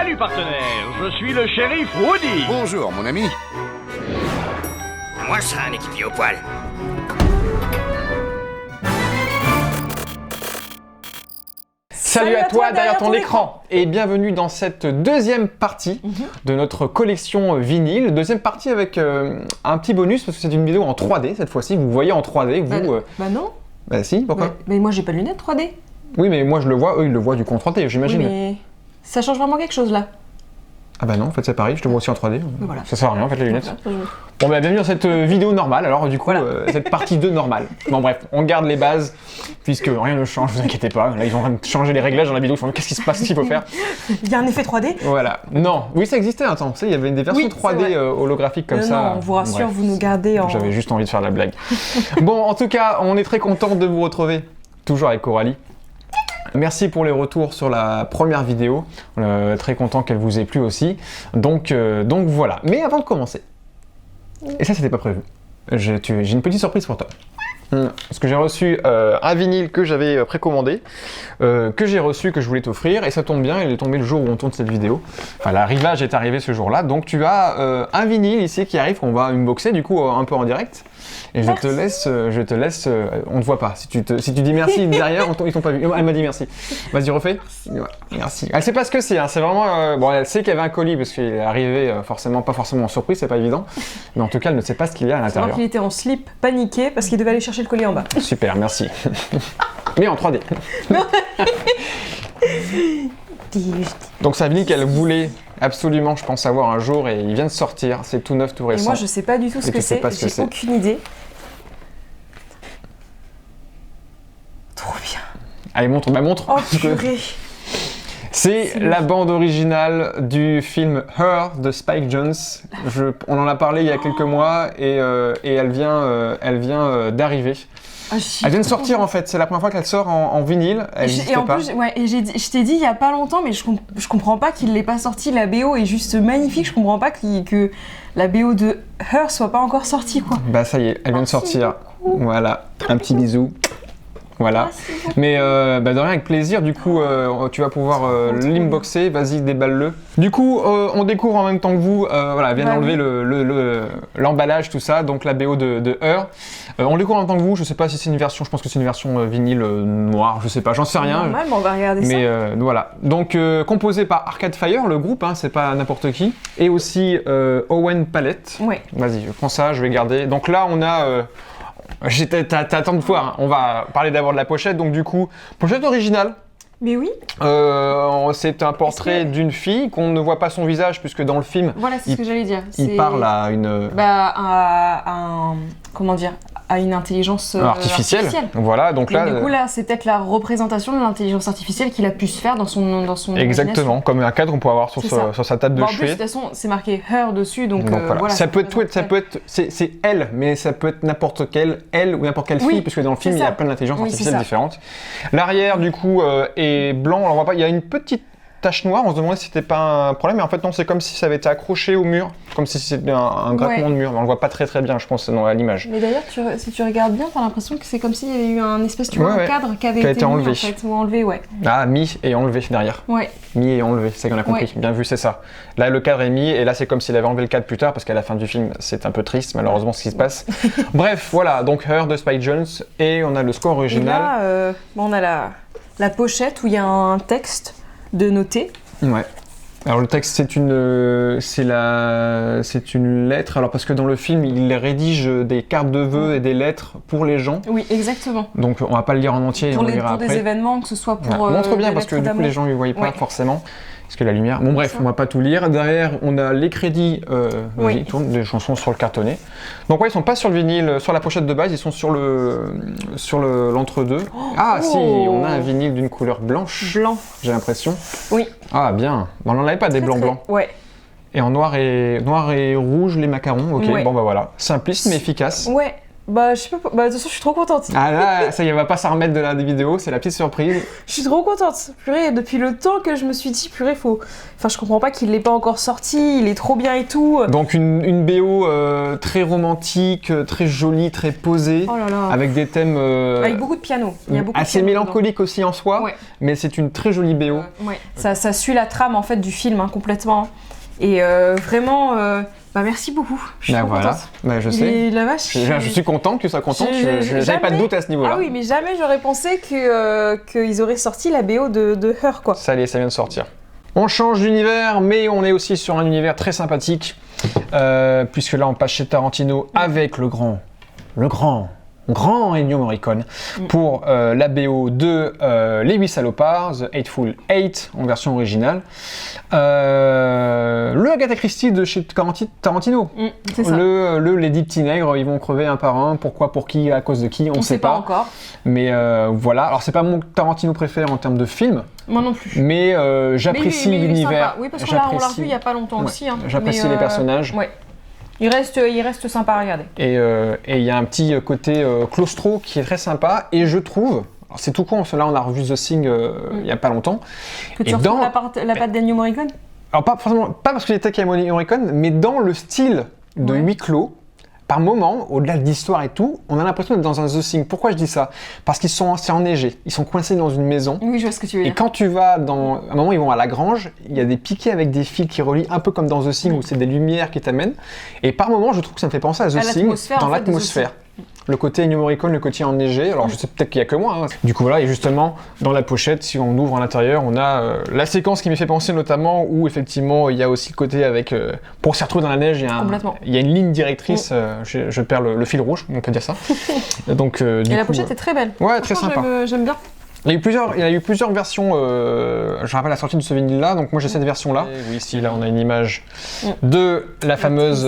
Salut partenaire, je suis le shérif Woody. Bonjour, mon ami. Moi, je serai un équipier au poil. Salut à toi derrière ton écran et bienvenue dans cette deuxième partie de notre collection vinyle. Deuxième partie avec un petit bonus parce que c'est une vidéo en 3D cette fois-ci. Vous voyez en 3D, vous... Bah non. Bah si, pourquoi? Mais moi j'ai pas de lunettes 3D. Oui mais moi je le vois, eux ils le voient du coup en 3D j'imagine. Oui, mais ça change vraiment quelque chose là. Ah bah non, en fait c'est pareil, je te vois aussi en 3D. Voilà. Ça sert à rien en fait les lunettes. Voilà. Bon bah bienvenue dans cette vidéo normale, alors du coup cette partie 2 normale. Bon bref, on garde les bases puisque rien ne change, vous inquiétez pas. Là ils ont changé les réglages dans la vidéo, ils font qu'est-ce qui se passe, qu'est-ce qu'il faut faire. Il y a un effet 3D. Voilà. Non, oui ça existait un temps, tu sais, il y avait des versions 3D holographiques comme ça. Non, on vous rassure, vous nous gardez en... J'avais juste envie de faire la blague. Bon, en tout cas, on est très content de vous retrouver, toujours avec Coralie. Merci pour les retours sur la première vidéo, très content qu'elle vous ait plu aussi. Donc voilà. Mais avant de commencer, et ça c'était pas prévu, j'ai une petite surprise pour toi. Parce que j'ai reçu un vinyle que j'avais précommandé, que j'ai reçu, que je voulais t'offrir, et ça tombe bien, il est tombé le jour où on tourne cette vidéo. Enfin, l'arrivage est arrivé ce jour-là, donc tu as un vinyle ici qui arrive, qu'on va unboxer du coup un peu en direct. Et je te laisse, on ne voit pas. Si tu dis merci derrière, ils t'ont pas vu. Elle m'a dit merci. Vas-y, refais. Merci. Elle sait pas ce que c'est, hein. C'est vraiment... bon, elle sait qu'il y avait un colis parce qu'il est arrivé pas forcément en surprise, c'est pas évident. Mais en tout cas, elle ne sait pas ce qu'il y a à l'intérieur. C'est qu'il était en slip, paniqué, parce qu'il devait aller chercher le colis en bas. Super, merci. Mais en 3D. Donc c'est un vinyle qu'elle voulait absolument, je pense, avoir un jour et il vient de sortir. C'est tout neuf, tout récent. Et moi, je sais pas du tout ce que c'est. J'ai aucune idée. Trop bien. Allez, montre. Oh purée. C'est la bande originale du film Her de Spike Jonze. On en a parlé il y a quelques mois et elle vient d'arriver. Elle vient de sortir en fait, c'est la première fois qu'elle sort en vinyle. Et en plus, je t'ai dit il y a pas longtemps, mais je comprends pas qu'il l'ait pas sorti. La BO est juste magnifique. Je comprends pas que la BO de Her soit pas encore sortie quoi. Bah ça y est, elle vient de sortir. Voilà, un petit bisou. Voilà, mais de rien, avec plaisir, du coup tu vas pouvoir l'inboxer, vas-y déballe-le. Du coup on découvre en même temps que vous, voilà, elle vient d'enlever l'emballage, tout ça, donc la BO de Her. On découvre en même temps que vous, je sais pas si c'est une version, je pense que c'est une version vinyle noire, je sais pas, j'en sais rien. Normal, mais on va regarder ça. Mais voilà, donc composé par Arcade Fire, le groupe, hein, c'est pas n'importe qui, et aussi Owen Palette. Ouais. Vas-y, je prends ça, je vais garder. Donc là on a... T'attends de voir, hein. On va parler d'abord de la pochette, donc du coup, pochette originale. Mais oui. C'est un portrait d'une fille qu'on ne voit pas son visage puisque dans le film, voilà, c'est ce que j'allais dire. Il parle à une... comment dire, à une intelligence artificielle. Voilà, donc là... Du coup, là, c'est peut-être la représentation de l'intelligence artificielle qu'il a pu se faire dans son Exactement, comme un cadre qu'on peut avoir sur sa table de chevet. En plus, de toute façon, c'est marqué Her dessus, donc voilà. Ça peut être, c'est elle, mais ça peut être n'importe quelle elle ou n'importe quelle fille, puisque dans le film, il y a plein d'intelligences artificielles différentes. L'arrière, du coup, est blanc, on voit pas, il y a une petite tache noire, on se demandait si c'était pas un problème, mais en fait non, c'est comme si ça avait été accroché au mur, comme si c'était un grattement de mur, mais on le voit pas très bien, je pense, dans l'image. Mais d'ailleurs, si tu regardes bien, t'as l'impression que c'est comme s'il y avait eu un espèce, un cadre qui avait été enlevé. Mis, en fait, ou enlevé, Ah, mis et enlevé derrière. Mis et enlevé, c'est qu'on a compris, bien vu, c'est ça. Là, le cadre est mis, et là, c'est comme s'il avait enlevé le cadre plus tard, parce qu'à la fin du film, c'est un peu triste, malheureusement, ce qui se passe. Bref, voilà, donc Her de Spike Jonze, et on a le score original. Et là, on a la pochette où il y a un texte de noter. Ouais. Alors le texte c'est une lettre, alors parce que dans le film il rédige des cartes de vœux et des lettres pour les gens. Oui, exactement. Donc on va pas le lire en entier, on le lira après. Pour des événements, que ce soit pour montre bien parce que du coup les gens ne voient pas forcément. Parce que la lumière... Bon bref, on va pas tout lire. Derrière, on a les crédits des chansons sur le cartonnet. Donc ouais, ils sont pas sur le vinyle, sur la pochette de base, ils sont sur l'entre-deux. Si, on a un vinyle d'une couleur blanche. Blanc. J'ai l'impression. Oui. Ah bien. On n'en avait pas des blancs. Ouais. Et en noir et rouge, les macarons. Ok, bon bah voilà. Simpliste mais efficace. Ouais. Bah, je sais pas. Bah, de toute façon, je suis trop contente. Ah là, ça y est, on va pas s'en remettre de la vidéo, c'est la petite surprise. Je suis trop contente. Purée, depuis le temps que je me suis dit, purée, faut. Enfin, je comprends pas qu'il l'ait pas encore sorti, il est trop bien et tout. Donc une BO très romantique, très jolie, très posée, Oh là là. avec des thèmes Avec beaucoup de piano. Il y a beaucoup de assez piano mélancoliques aussi en soi, Ouais. mais c'est une très jolie BO. Ouais. Ça suit la trame en fait du film hein, complètement. Et vraiment, bah merci beaucoup. Je suis Bah trop voilà, contente. bah, je sais. Et la vache. Je suis contente que tu sois contente, j'avais pas de doute à ce niveau-là. Ah oui, mais jamais j'aurais pensé qu'ils auraient sorti la BO de Her quoi. Ça y est, ça vient de sortir. On change d'univers, mais on est aussi sur un univers très sympathique, puisque là on passe chez Tarantino avec le grand Ennio Morricone pour la BO de Les 8 salopards, The Eightful Eight en version originale. Le Agatha Christie de chez Tarantino. C'est ça. Les 10 petits nègres, ils vont crever un par un. Pourquoi, pour qui, à cause de qui, on sait pas. Encore. Mais voilà, alors c'est pas mon Tarantino préféré en termes de film, Moi non plus. mais j'apprécie Mais il est l'univers. sympa. Oui, parce qu'on l'a revu il y a pas longtemps Ouais. aussi. Hein. J'apprécie Mais, les personnages. Ouais. Il reste sympa à regarder. Et il y a un petit côté claustro qui est très sympa. Et je trouve, alors c'est tout con, là on a revu The Thing il y a pas longtemps. Que tu Et retrouves dans- la patte d'Ennio Morricone. Alors pas forcément, pas parce qu'il était avec Ennio Morricone, mais dans le style de Ouais. huis clos. Par moment, au-delà de l'histoire et tout, on a l'impression d'être dans un The Thing. Pourquoi je dis ça? Parce c'est enneigé, ils sont coincés dans une maison. Oui, je vois ce que tu veux Et dire. quand tu vas dans... À un moment, ils vont à la grange, il y a des piquets avec des fils qui relient, un peu comme dans The Thing, où c'est des lumières qui t'amènent. Et par moment, je trouve que ça me fait penser à The Thing, l'atmosphère, dans en fait, de The l'atmosphère. Le côté Ennio Morricone, le côté enneigé, alors je sais peut-être qu'il y a que moi. Hein. Du coup, voilà, et justement, dans la pochette, si on ouvre à l'intérieur, on a la séquence qui m'y fait penser notamment, où effectivement, il y a aussi le côté avec... pour s'y retrouver dans la neige, Complètement. il y a une ligne directrice, je perds le fil rouge, on peut dire ça. Donc, du Et la coup, pochette est très belle. ouais, très Franchement, sympa. J'aime bien. Il y a eu plusieurs versions, je rappelle la sortie de ce vinyle-là, donc moi j'ai cette version-là. Oui, ici, là, on a une image de la fameuse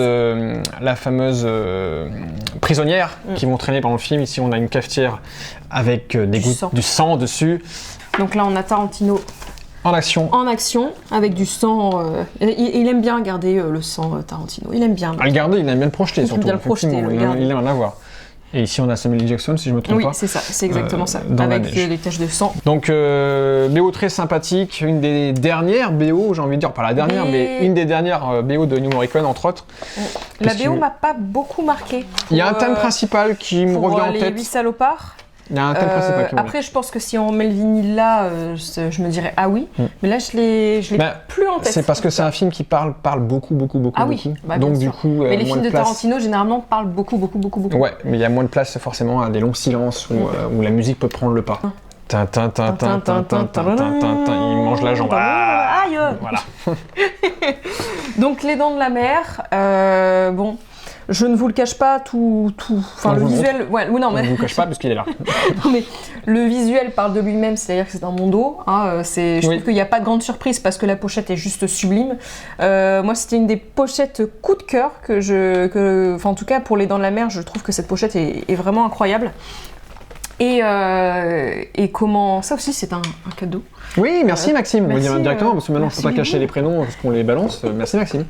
prisonnière qui vont traîner pendant le film. Ici, on a une cafetière avec du sang dessus, Donc là, on a Tarantino en action. en action, avec du sang. Il aime bien garder le sang, Tarantino. Il aime bien. À le garder, il aime bien le projeter, Il aime surtout. bien le projeter, Effectivement, le il garder. aime en avoir. Et ici, on a Samuel L. Jackson, si je me trompe Oui, pas. c'est ça, c'est exactement ça. dans la Avec neige. des taches de sang. Donc, BO très sympathique, une des dernières BO, j'ai envie de dire, pas la dernière, mais une des dernières BO de Ennio Morricone, entre autres. La Qu'est-ce que BO tu- m'a pas beaucoup marqué. Il y a un thème principal qui me pour revient en les tête. 8 salopards. Il y a un thème principal qui me revient. Après, je pense que si on met le vinyle là, je me dirais ah oui. Mais là, je l'ai Bah, plus en tête. C'est parce que c'est un film qui parle beaucoup. Ah oui, bah, Donc bien du sûr. coup, Mais les moins films de place. Tarantino, généralement, parlent beaucoup. Ouais, mais il y a moins de place forcément à des longs silences où la musique peut prendre le pas. Tin, il mange la jambe. Ah, Aïe. voilà. Donc les dents de la mer, bon, je ne vous le cache pas, enfin On le vous visuel, ouais, oui, non, On ne mais, vous cache pas parce qu'il est là. non, mais le visuel parle de lui-même, c'est-à-dire que c'est un mon dos. Hein, je Oui. trouve qu'il n'y a pas de grande surprise parce que la pochette est juste sublime. Moi, c'était une des pochettes coup de cœur enfin en tout cas pour les dents de la mer, je trouve que cette pochette est vraiment incroyable. Et comment ça aussi c'est un cadeau. Oui, merci Maxime. On va merci, dire directement parce que maintenant je merci peux pas cacher beaucoup. les prénoms parce qu'on les balance. Merci Maxime.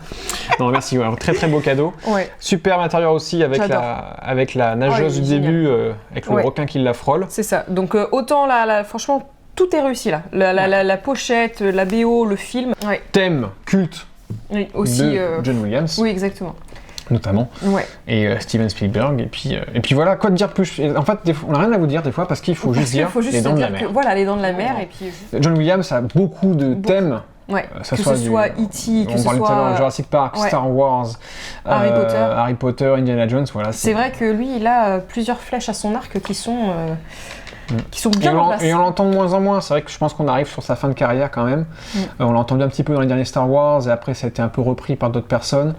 Non, merci. Ouais, très beau cadeau. Ouais. Super intérieur aussi avec J'adore. avec la nageuse il est du début, avec le Ouais. requin qui la frôle. C'est ça. Donc autant franchement tout est réussi là. La pochette, la BO, le film. Ouais. Thème culte Oui, aussi. de John Williams. Oui, exactement. Notamment, Ouais. et Steven Spielberg, et puis voilà, quoi te dire plus. Et en fait, on n'a rien à vous dire des fois parce qu'il faut juste dire les dents de la mer. Voilà, les dents de la mer et puis. John Williams a beaucoup de thèmes, Ouais. ça Que soit ce soit E.T., que on ce parlait tout à l'heure de soit. Jurassic Park, Ouais. Star Wars, Harry Potter. Indiana Jones, voilà. C'est vrai que lui, il a plusieurs flèches à son arc qui sont bien en place. Et on l'entend de moins en moins. C'est vrai que je pense qu'on arrive sur sa fin de carrière quand même. On l'a entendu un petit peu dans les derniers Star Wars et après ça a été un peu repris par d'autres personnes.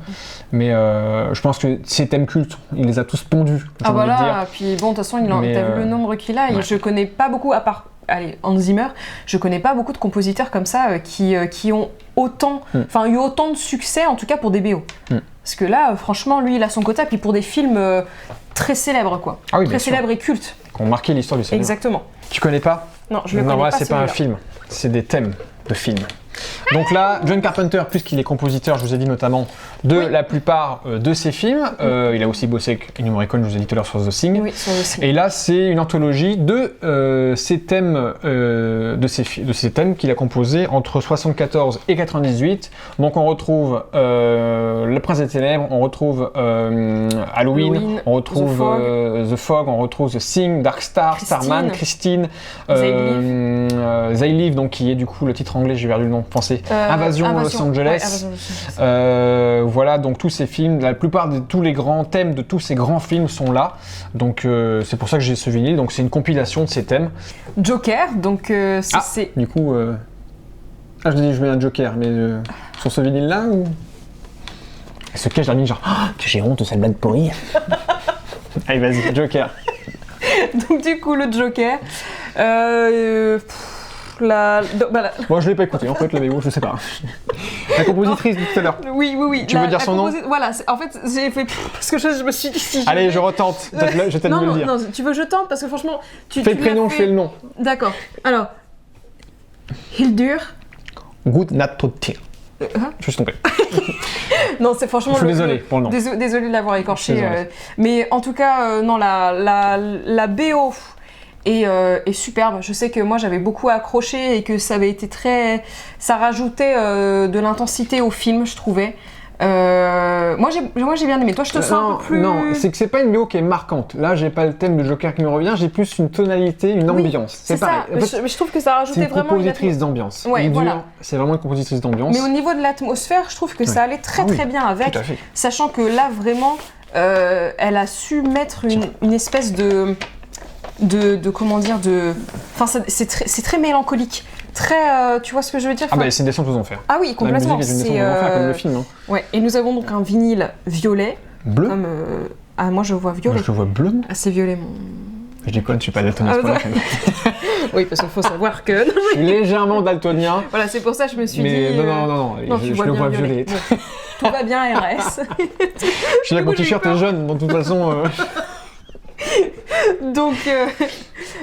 Mais je pense que ces thèmes cultes, il les a tous pondus. J'ai Ah envie de dire. voilà, puis bon, de toute façon, Mais, t'as vu le nombre qu'il a, et ouais. je connais pas beaucoup, à part Hans Zimmer, je connais pas beaucoup de compositeurs comme ça qui ont eu autant de succès, en tout cas pour des BO. Parce que là, franchement, lui, il a son quota, puis pour des films très célèbres, quoi. Ah oui, Très bien sûr. célèbres et cultes. Qui ont marqué l'histoire du cinéma. Exactement. Tu connais pas? Non, je le Non, connais voilà, pas, c'est pas un celui-là. film. C'est des thèmes de films. Donc là, John Carpenter, puisqu'il est compositeur, je vous ai dit notamment, de la plupart de ses films. Il a aussi bossé avec Ennio Morricone, je vous ai dit tout à l'heure sur The Thing. Oui, sur The Thing. Et là, c'est une anthologie de ces thèmes, de ces thèmes qu'il a composés entre 74 et 98. Donc on retrouve Le Prince des Ténèbres, on retrouve Halloween, on retrouve The Fog, on retrouve The Thing, Dark Star, Starman, Christine, They Live, donc qui est du coup le titre anglais, j'ai perdu le nom français, Invasion Los Angeles. Voilà, donc tous ces films, la plupart de tous les grands thèmes de tous ces grands films sont là. Donc c'est pour ça que j'ai ce vinyle, donc c'est une compilation de ces thèmes. Joker, donc c'est... Du coup, je dis je mets un Joker, mais sur ce vinyle là ou... Ce que j'ai mis genre, que j'ai honte, sale blague pourrie. Allez, vas-y, Joker. Donc du coup, le Joker... Moi je l'ai pas écouté, en fait, la vidéo, je sais pas. La compositrice de tout à l'heure. Oui. Tu veux dire son nom? Voilà, en fait, j'ai fait... Parce que je me suis dit si... Allez, je retente, je vais peut-être me le dire. Non, tu veux je tente? Parce que franchement... Fais le prénom, fais le nom. D'accord. Alors... Hildur... Good Nat Tir. Je suis tombé. Non, c'est franchement... Je suis désolé pour le nom. Désolé de l'avoir écorché. Mais en tout cas, non, la BO... est superbe. Je sais que moi j'avais beaucoup accroché et que ça avait été très... Ça rajoutait de l'intensité au film, je trouvais. Moi j'ai bien aimé. Toi je te sens un peu plus... Non, c'est que c'est pas une BO qui est marquante. Là j'ai pas le thème de Joker qui me revient, j'ai plus une tonalité, une ambiance. C'est pareil. Ça. En fait, mais je trouve que ça rajoutait vraiment... C'est une compositrice d'ambiance. Ouais, voilà. C'est vraiment une compositrice d'ambiance. Mais au niveau de l'atmosphère, je trouve que ça allait très bien avec. Tout à fait. Sachant que là vraiment, elle a su mettre une espèce de comment dire, enfin c'est très mélancolique, très tu vois ce que je veux dire, bah c'est une descente aux enfers. Ah oui, complètement. La musique est une descente aux enfers comme le film. Ouais, et nous avons donc un vinyle violet. Bleu. Comme moi je vois violet. Moi, je vois bleu. Ah, c'est violet mon... Je déconne, je suis pas daltonien. Oui, parce qu'il faut savoir que... Je suis légèrement daltonien. Voilà, c'est pour ça que je me suis dit... Mais non, je le vois violet. Bon, tout va bien, RS. Je suis là, mon t-shirt est jaune, de toute façon... Donc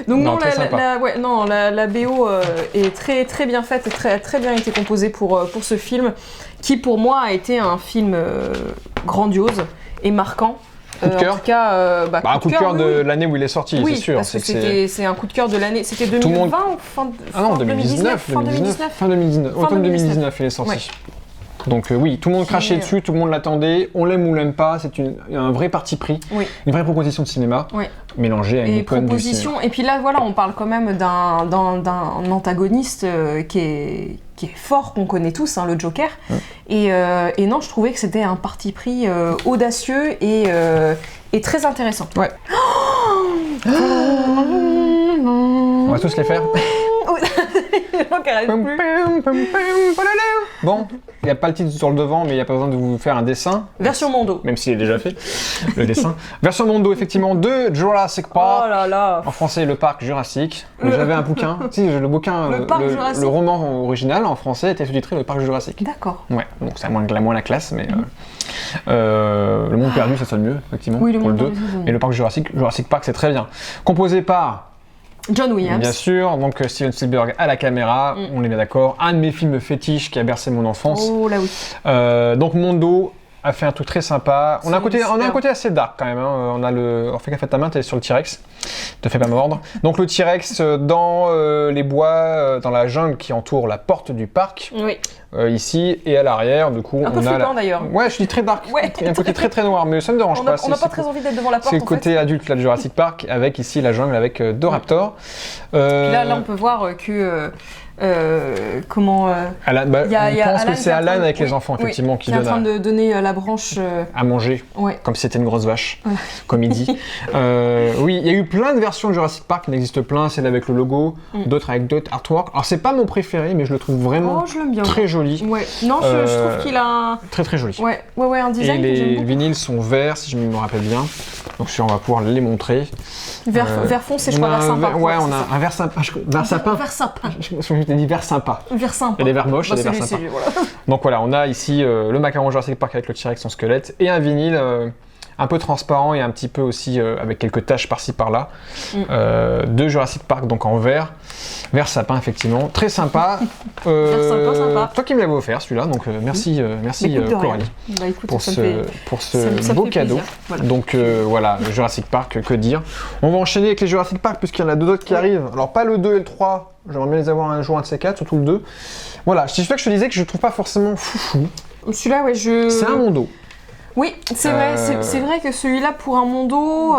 la BO est très bien faite et très bien été composée pour ce film, qui pour moi a été un film grandiose et marquant. Coup de cœur. En tout cas, un coup de cœur de l'année où il est sorti, oui, c'est sûr. Parce que c'est un coup de cœur de l'année. C'était 2020 ou fin 2019. Fin 2019. Automne 2019, il est sorti. Ouais. Donc oui, tout le monde crachait dessus, tout le monde l'attendait, on l'aime ou l'aime pas, c'est un vrai parti pris, une vraie proposition de cinéma, mélangée à une icône du cinéma. Et puis là, voilà, on parle quand même d'un antagoniste qui est fort, qu'on connaît tous, le Joker. Et non, je trouvais que c'était un parti pris audacieux et très intéressant. Ouais. On va tous les faire. Bon, il n'y a pas le titre sur le devant, mais il n'y a pas besoin de vous faire un dessin. Version Mondo. Même s'il est déjà fait, le dessin. Version Mondo, effectivement, de Jurassic Park. Oh là là. En français, le parc Jurassique. J'avais un bouquin. Si, le bouquin, le roman original en français était sous-titré Le Parc Jurassique. D'accord. Ouais, donc c'est moins la classe, mais... Le Monde Perdu, ça sonne mieux, effectivement, oui, pour le 2. Et le Parc Jurassique Park, c'est très bien. Composé par... John Williams. Bien sûr, donc Steven Spielberg à la caméra, on est bien d'accord. Un de mes films fétiches qui a bercé mon enfance. Oh là oui. Donc Mondo a fait un truc très sympa. On a un côté assez dark quand même. On a alors fais gaffe à ta main, t'es sur le T-Rex. Te fais pas mordre. Donc le T-Rex dans les bois, dans la jungle qui entoure la porte du parc. Oui. Ici et à l'arrière, du coup, un peu flippant d'ailleurs. Ouais, je dis très dark. Ouais. Il y a un côté très noir, mais ça ne me dérange pas. On n'a pas très envie d'être devant la porte. C'est le côté adulte là, de Jurassic Park, avec ici la jungle avec deux raptors. Puis là, on peut voir que comment. Alan, on pense que c'est Alan avec les enfants, effectivement, qui est en train de donner la branche à manger, comme si c'était une grosse vache, comme il dit. Oui, il y a eu plein de versions de Jurassic Park, il existe plein, celle avec le logo, d'autres avec d'autres artworks. Alors c'est pas mon préféré, mais je le trouve vraiment très joli. Ouais. Non, je trouve qu'il a un... très joli. Ouais, un design. Et que j'aime les beaucoup. vinyles sont verts, si je me rappelle bien. Donc on va pouvoir les montrer. Vert foncé, je crois, vert sympa. Ouais, on a un vert sympa. Vert sapin. Vert sapin. Je t'ai dit vert sympa. Vert sympa. Il y a des verts moches et des verts sympas. Voilà. Donc voilà, on a ici le macaron Jurassic Park avec le T-Rex en squelette et un vinyle un peu transparent et un petit peu aussi avec quelques taches par-ci par-là, de Jurassic Park, donc en vert sapin effectivement, très sympa. Sympa. Toi qui me l'avais offert celui-là, donc merci Écoute, de rien. Coralie Bah, écoute, pour ça me fait- ce me beau fait cadeau. plaisir. Voilà. Donc voilà, Jurassic Park, que dire. On va enchaîner avec les Jurassic Park puisqu'il y en a deux autres qui arrivent. Alors pas le 2 et le 3, j'aimerais bien les avoir un jour, un de ces quatre, surtout le 2. Voilà, c'est ça que je te disais que je trouve pas forcément foufou. Celui-là, ouais, C'est un mondo. Oui, c'est vrai, c'est vrai que celui-là, pour un mondo,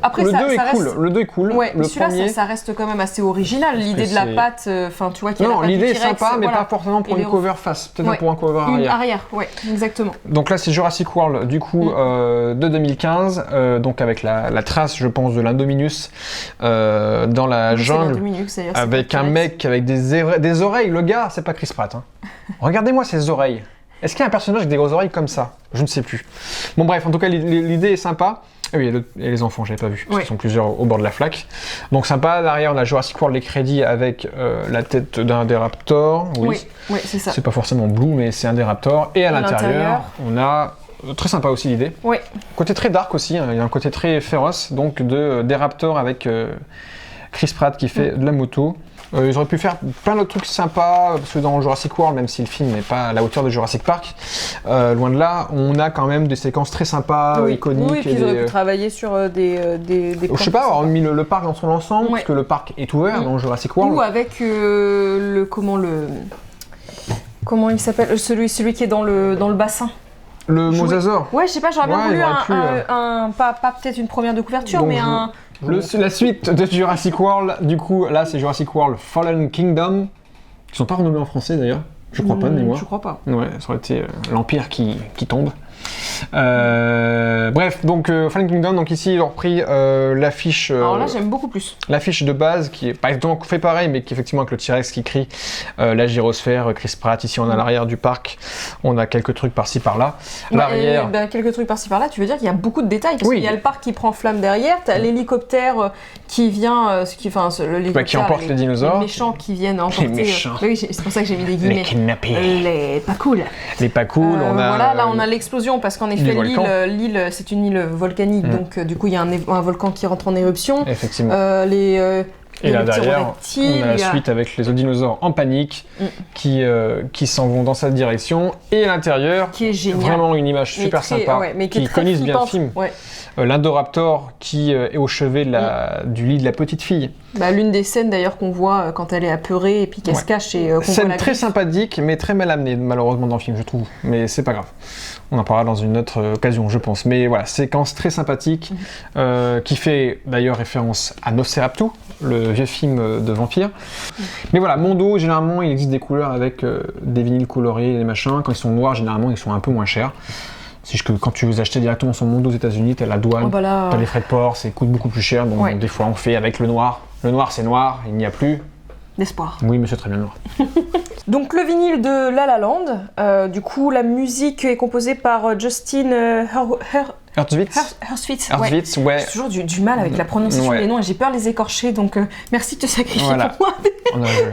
après Le ça, 2 est ça cool, reste... le 2 est cool. Ouais, le celui-là, premier... ça reste quand même assez original. L'idée de la c'est- patte, enfin, tu vois, qu'il y a Non, la patte l'idée est du T-Rex, sympa, mais voilà. pas forcément pour Et une les cover face, peut-être Ouais. pour un cover Une arrière. arrière, ouais, exactement. Donc là, c'est Jurassic World, du coup, de 2015, donc avec la trace, je pense, de l'Indominus dans la C'est jungle, l'Indominus, d'ailleurs, c'est avec pas un T-Rex. mec avec des oreilles. Le gars, c'est pas Chris Pratt. Hein. Regardez-moi ces oreilles. Est-ce qu'il y a un personnage avec des grosses oreilles comme ça? Je ne sais plus. Bon bref, en tout cas, l'idée est sympa. Ah oui, il y a les enfants, j'avais pas vu, parce Ouais. qu'ils sont plusieurs au bord de la flaque. Donc sympa, derrière on a Jurassic World, les crédits avec la tête d'un des raptors. Oui, Oui, c'est ça. c'est pas forcément blue, mais c'est un des raptors. Et à l'intérieur, on a, très sympa aussi l'idée, Oui, côté très dark aussi, hein, il y a un côté très féroce, donc des raptors avec Chris Pratt qui fait de la moto. Ils auraient pu faire plein d'autres trucs sympas, parce que dans Jurassic World, même si le film n'est pas à la hauteur de Jurassic Park, loin de là, on a quand même des séquences très sympas, oui. iconiques. Oui, et puis ils auraient pu travailler sur des je plans sais pas, sympas. avoir mis le parc dans son ensemble, Ouais. parce que le parc est ouvert dans Jurassic World. Ou avec comment il s'appelle, celui qui est dans le bassin. Le jouer. mosasaure. Ouais, je sais pas, j'aurais bien Ouais, voulu il aurait pu, pas peut-être une première de couverture, Donc, mais un... La suite de Jurassic World, du coup, là c'est Jurassic World Fallen Kingdom. Ils sont pas renommés en français d'ailleurs, je crois pas de mémoire. Je crois pas. Ouais, ça aurait été l'Empire qui tombe. Bref, donc Fallen Kingdom, donc ici ils ont repris l'affiche. Alors là, j'aime beaucoup plus. L'affiche de base qui est pas exactement fait pareil, mais qui effectivement avec le T-Rex qui crie la gyrosphère, Chris Pratt. Ici on a l'arrière du parc, on a quelques trucs par-ci par-là. L'arrière. Quelques trucs par-ci par-là, tu veux dire qu'il y a beaucoup de détails, parce Oui. qu'il y a le parc qui prend flamme derrière, t'as l'hélicoptère qui vient, l'hélicoptère, qui emporte les dinosaures. Les méchants qui viennent emporter. méchants. Oui, c'est pour ça que j'ai mis des Les guillemets. kidnappés. Les pas cool. Les pas cool, on a. Voilà, là on a l'explosion parce qu'en effet volcan. l'île c'est une île volcanique, donc du coup il y a un volcan qui rentre en éruption. Effectivement. Il Et y a là le petit derrière, reptile, on a la il y a- suite avec les autres dinosaures en panique qui s'en vont dans cette direction. Et à l'intérieur, qui est génial. vraiment une image Mais super très- sympa, ouais, mais qui est qui très iconise bien le flippante. film. Ouais. L'Indoraptor qui est au chevet du lit de la petite fille. Bah, l'une des scènes d'ailleurs qu'on voit quand elle est apeurée et puis qu'elle Ouais. se cache et qu'on voit Scène la très griffe. sympathique, mais très mal amenée malheureusement dans le film, je trouve. Mais c'est pas grave. On en parlera dans une autre occasion, je pense. Mais voilà, séquence très sympathique, qui fait d'ailleurs référence à Nosferatu, le vieux film de vampire. Mais voilà, Mondo, généralement, il existe des couleurs avec des vinyles colorés, des machins. Quand ils sont noirs, généralement, ils sont un peu moins chers. C'est juste que quand tu veux acheter directement son Mondo aux États-Unis, t'as la douane, Oh, bah là, t'as les frais de port, ça coûte beaucoup plus cher. Donc Ouais. des fois, on fait avec le noir. Le noir, c'est noir, il n'y a plus. d'espoir. Oui, monsieur, très bien noir. Donc le vinyle de La La Land, du coup la musique est composée par Justin Herzwitz. Ouais. Herzwitz, ouais. J'ai toujours du mal avec la prononciation Ouais. des noms et j'ai peur de les écorcher, donc merci de te sacrifier Voilà. pour moi.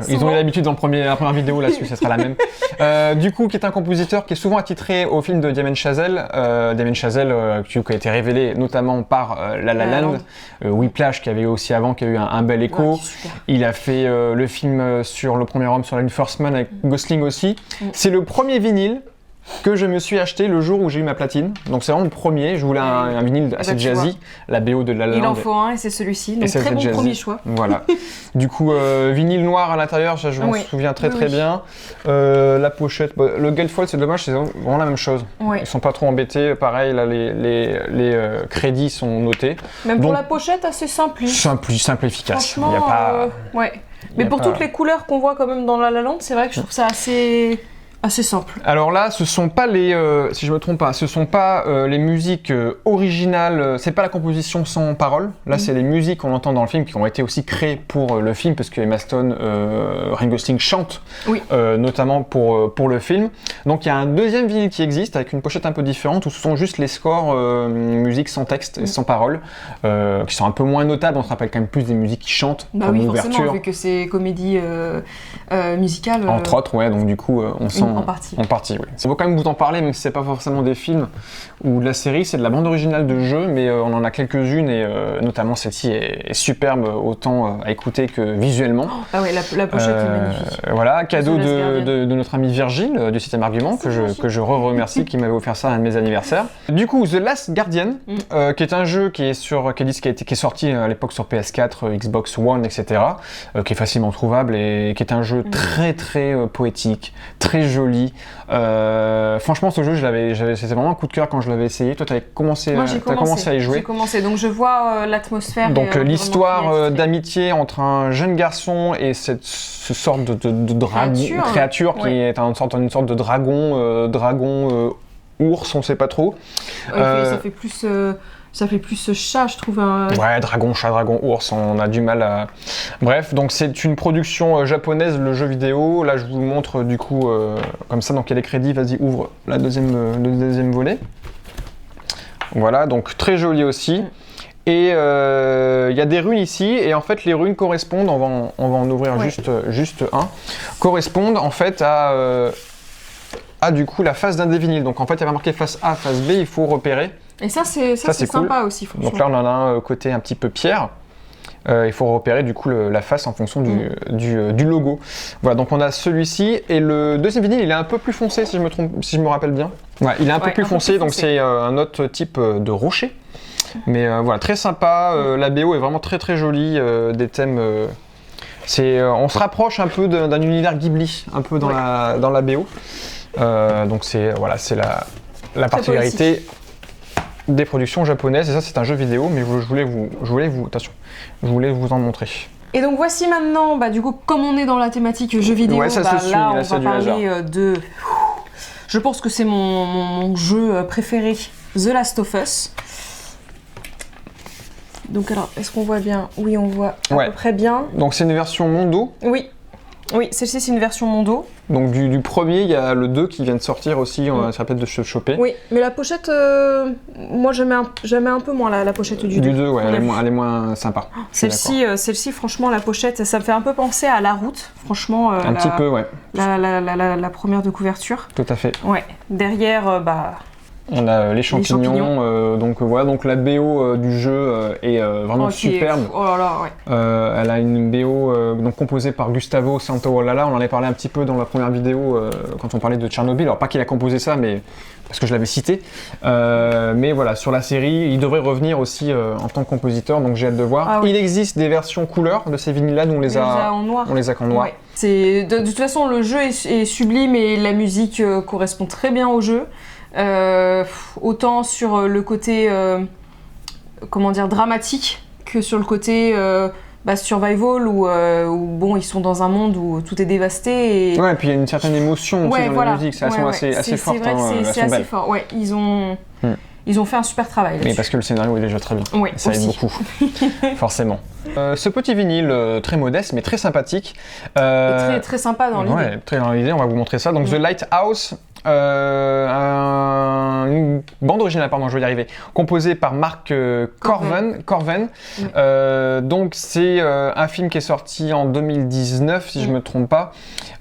Ils ont Souvent. eu l'habitude dans la première vidéo là-dessus, ça sera la même. Du coup, qui est un compositeur qui est souvent attitré au film de Damien Chazelle. Damien Chazelle, qui a été révélé notamment par La La Land, Whiplash, qui avait eu aussi avant, qui a eu un bel écho. Ouais, super. Il a fait le film sur Le Premier Homme sur la Lune, First Man, avec Gosling aussi. C'est le premier vinyle que je me suis acheté le jour où j'ai eu ma platine. Donc c'est vraiment le premier. Je voulais un vinyle assez bah, tu jazzy, la BO de La La Il en Land. faut un et c'est celui-ci, Et donc c'est très bon jazzy. premier choix. Voilà. Du coup, vinyle noir à l'intérieur, ça je m'en Oui. souviens très Oui, très oui. bien. La pochette, le gatefold, c'est dommage, c'est vraiment la même chose. Ouais. Ils sont pas trop embêtés. Pareil, là les crédits sont notés. Même pour Donc- la pochette, assez simple. Simple, efficace. Franchement, Il y a pas. ouais. il y Mais a pour pas- toutes les couleurs qu'on voit quand même dans La La Land, c'est vrai que je trouve ça assez simple. Alors là, ce sont pas les, si je me trompe pas, ce sont pas les musiques originales. C'est pas la composition sans parole. Là, c'est les musiques qu'on entend dans le film qui ont été aussi créées pour le film, parce que Emma Stone, Ryan Gosling chantent, Oui. notamment pour le film. Donc il y a un deuxième vinyle qui existe avec une pochette un peu différente où ce sont juste les scores musique sans texte et sans parole, qui sont un peu moins notables. On se rappelle quand même plus des musiques qui chantent, Bah comme oui, l'ouverture. forcément, vu que c'est comédie musicale. Entre autres, ouais, donc du coup, on sent En partie. En partie, oui. Ça vaut quand même vous en parler, même si c'est pas forcément des films ou de la série, c'est de la bande originale de jeu, mais on en a quelques-unes et notamment celle-ci est superbe, autant à écouter que visuellement. Ah ouais, la pochette est magnifique. Voilà, cadeau de notre ami Virgile du 7ème argument, que je remercie, qui m'avait offert ça à un de mes anniversaires. Du coup, The Last Guardian, qui est un jeu qui est sorti à l'époque sur PS4, Xbox One, etc., qui est facilement trouvable et qui est un jeu très très poétique, très joli. Franchement, ce jeu, c'était vraiment un coup de cœur quand je l'avais essayé. Toi, t'as commencé à y jouer. J'ai commencé, donc je vois l'atmosphère. Donc l'histoire d'amitié entre un jeune garçon et ce sorte de créature qui est une sorte de dragon ours, on sait pas trop. Ça fait plus chat, je trouve. Ouais, dragon, chat, dragon, ours, on a du mal à... Bref, donc c'est une production japonaise, le jeu vidéo. Là, je vous montre du coup, comme ça, donc il y a les crédits. Vas-y, ouvre le deuxième volet. Voilà, donc très joli aussi. Et il y a des runes ici, et en fait, les runes correspondent, on va en ouvrir juste un, correspondent en fait à du coup la face d'un des vinyles. Donc en fait, il y avait marqué face A, face B, il faut repérer. Et ça c'est sympa cool. Aussi, franchement. Donc là, on en a un côté un petit peu pierre. Il faut repérer du coup la face en fonction du logo. Voilà, donc on a celui-ci, et le deuxième vinyle, il est un peu plus foncé, si je me rappelle bien. Ouais, il est un peu plus foncé, donc c'est un autre type de rocher. Mais voilà, très sympa. La BO est vraiment très très jolie. Des thèmes. On se rapproche un peu d'un univers Ghibli, un peu dans la BO. Donc c'est la particularité des productions japonaises. Et ça, c'est un jeu vidéo, mais je voulais vous en montrer. Et donc voici maintenant, du coup, comme on est dans la thématique jeu vidéo, là on va parler de... Je pense que c'est mon jeu préféré, The Last of Us. Donc alors, est-ce qu'on voit bien? Oui, on voit à peu près bien. Donc c'est une version Mondo. Oui, celle-ci c'est une version Mondo. Donc du premier, il y a le 2 qui vient de sortir aussi, ça va peut-être de se choper. Oui, mais la pochette, moi j'aimais un peu moins la pochette du 2. Du 2, ouais, elle est moins sympa. Celle-ci, franchement, la pochette, ça me fait un peu penser à La Route, franchement. Un petit peu, ouais. La première de couverture. Tout à fait. Ouais, derrière, on a les champignons. Donc voilà, donc la BO du jeu est vraiment superbe. Oh là là, ouais. Elle a une BO donc composée par Gustavo Santaolalla. On en avait parlé un petit peu dans la première vidéo quand on parlait de Tchernobyl. Alors pas qu'il a composé ça, mais parce que je l'avais cité. Mais voilà, sur la série, il devrait revenir aussi en tant que compositeur. Donc j'ai hâte de voir. Il existe des versions couleurs de ces vinyles-là. Nous on les a en noir. On les a qu'en noir. Ouais. De toute façon, le jeu est sublime et la musique correspond très bien au jeu. Autant sur le côté dramatique que sur le côté survival où bon, ils sont dans un monde où tout est dévasté et puis il y a une certaine émotion aussi dans la musique, c'est assez fort. C'est assez fort. Ouais, ils ont fait un super travail. Mais parce que le scénario est déjà très bien. Ouais, ça aide beaucoup, forcément. Ce petit vinyle très modeste mais très sympathique. Et très très sympa dans l'idée. Ouais, très dans l'idée. On va vous montrer ça. Donc The Lighthouse. Une bande originale, pardon, je vais y arriver, composée par Mark Corven. Donc c'est un film qui est sorti en 2019, si je me trompe pas,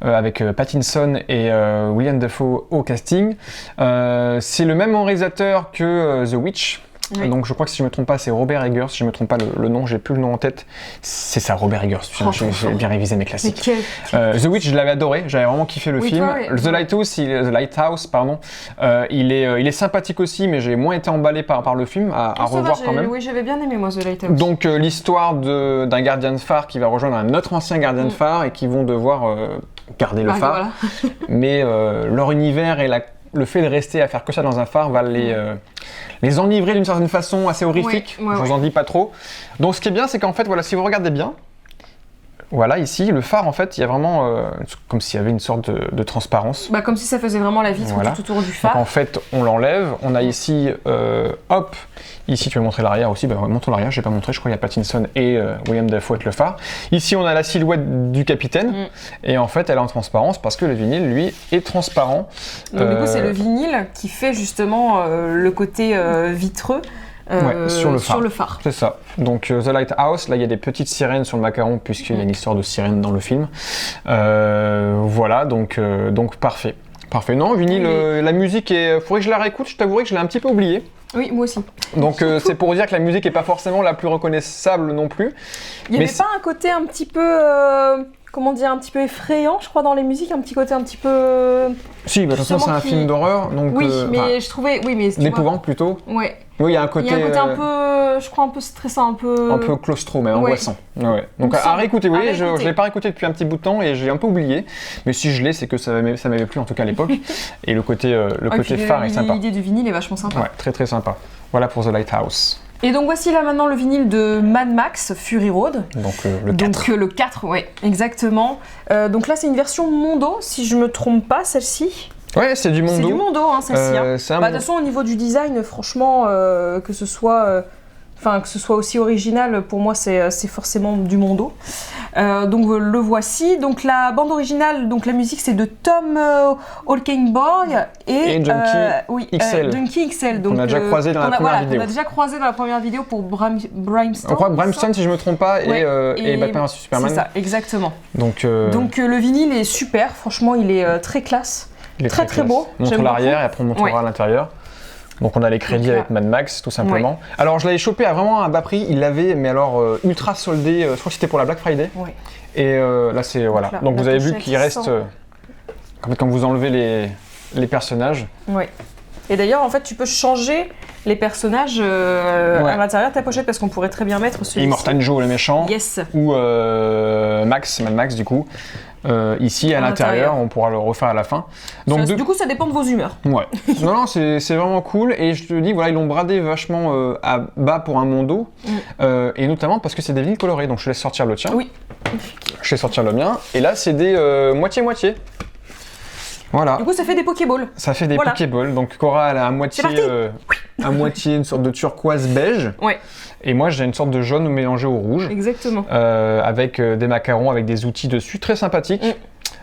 avec Pattinson et William Dafoe au casting. C'est le même réalisateur que The Witch. Oui. Donc je crois que si je ne me trompe pas, c'est Robert Eggers. Si je ne me trompe pas le nom, j'ai plus le nom en tête. C'est ça, Robert Eggers. J'ai bien révisé mes classiques. The Witch, je l'avais adoré. J'avais vraiment kiffé le film. The Lighthouse, il est sympathique aussi, mais j'ai moins été emballé par le film à revoir quand même. Oui, j'avais bien aimé moi The Lighthouse. Donc l'histoire d'un gardien de phare qui va rejoindre un autre ancien gardien de phare et qui vont devoir garder le phare. Voilà. Mais leur univers et le fait de rester à faire que ça dans un phare va les enivrer d'une certaine façon assez horrifique. Je vous en dis pas trop. Donc ce qui est bien, c'est qu'en fait, voilà, si vous regardez bien, voilà, ici, le phare, en fait, il y a vraiment comme s'il y avait une sorte de transparence. Comme si ça faisait vraiment la vitre tout autour du phare. Donc en fait, on l'enlève. On a ici, ici tu veux montrer l'arrière aussi, montre l'arrière, je n'ai pas montré, je crois qu'il y a Pattinson et William Dafoe avec le phare. Ici, on a la silhouette du capitaine, et en fait, elle est en transparence parce que le vinyle, lui, est transparent. Donc du coup, c'est le vinyle qui fait justement le côté vitreux. Sur le phare. C'est ça. Donc The Lighthouse, là il y a des petites sirènes sur le macaron puisqu'il y a une histoire de sirène dans le film. Voilà, donc parfait. Parfait. Non, vinyle, la musique est... Faudrait que je la réécoute, je t'avouerai que je l'ai un petit peu oubliée. Oui, moi aussi. Donc c'est pour dire que la musique est pas forcément la plus reconnaissable non plus. Il n'y avait pas un côté un petit peu... comment dire, un petit peu effrayant, je crois, dans les musiques, un petit côté un petit peu... Si, bah, de toute façon, c'est un film d'horreur, donc... Oui, mais je trouvais... Oui, mais d'épouvante plutôt. Ouais. Oui, il y a un côté... Il y a un côté un peu, je crois, un peu stressant, un peu... Un peu claustro, mais angoissant. Ouais. Donc à réécouter, oui, je ne l'ai pas réécouté depuis un petit bout de temps et j'ai un peu oublié. Mais si je l'ai, c'est que ça m'avait plu, en tout cas à l'époque. Et le côté phare est sympa. L'idée du vinyle est vachement sympa. Ouais, très très sympa. Voilà pour The Lighthouse. Et donc voici là maintenant le vinyle de Mad Max Fury Road. Donc le 4. Donc le 4, ouais, exactement. Donc là c'est une version Mondo, si je me trompe pas, celle-ci. Ouais, c'est du Mondo. C'est du Mondo, hein, celle-ci. De toute façon, au niveau du design, franchement, que ce soit aussi original, pour moi, c'est forcément du Mondo. Donc le voici. Donc la bande originale, donc la musique, c'est de Tom Holkenborg et Junkie XL. Junkie XL. Donc, on a déjà croisé dans la première vidéo. On a déjà croisé dans la première vidéo pour Brimstone. Je crois Brimstone, si je me trompe pas, et Batman vs Superman. C'est ça, exactement. Donc le vinyle est super. Franchement, il est très classe. Il est très beau. On montre l'arrière et après on montrera à l'intérieur. Donc on a les crédits avec Mad Max tout simplement. Ouais. Alors je l'avais chopé à vraiment un bas prix, il l'avait mais alors ultra soldé, je crois que c'était pour la Black Friday. Ouais. Et là c'est voilà. Donc vous avez vu qu'il reste quand vous enlevez les personnages. Ouais. Et d'ailleurs en fait tu peux changer les personnages à l'intérieur de ta pochette parce qu'on pourrait très bien mettre celui-ci. Immortan Joe le méchant. Yes. Ou Mad Max du coup. Ici à l'intérieur, on pourra le refaire à la fin. Donc du coup, ça dépend de vos humeurs. Ouais. non, c'est vraiment cool. Et je te dis, voilà, ils l'ont bradé vachement à bas pour un Mondo. Et notamment parce que c'est des vinyles colorés. Donc je laisse sortir le tien. Oui. Je laisse sortir le mien. Et là, c'est des moitié-moitié. Voilà. Du coup, ça fait des Pokéballs. Ça fait des Pokéballs. Donc Cora, elle a à moitié une sorte de turquoise beige. Ouais. Et moi, j'ai une sorte de jaune mélangé au rouge. Exactement. Avec des macarons, avec des outils dessus, très sympathique.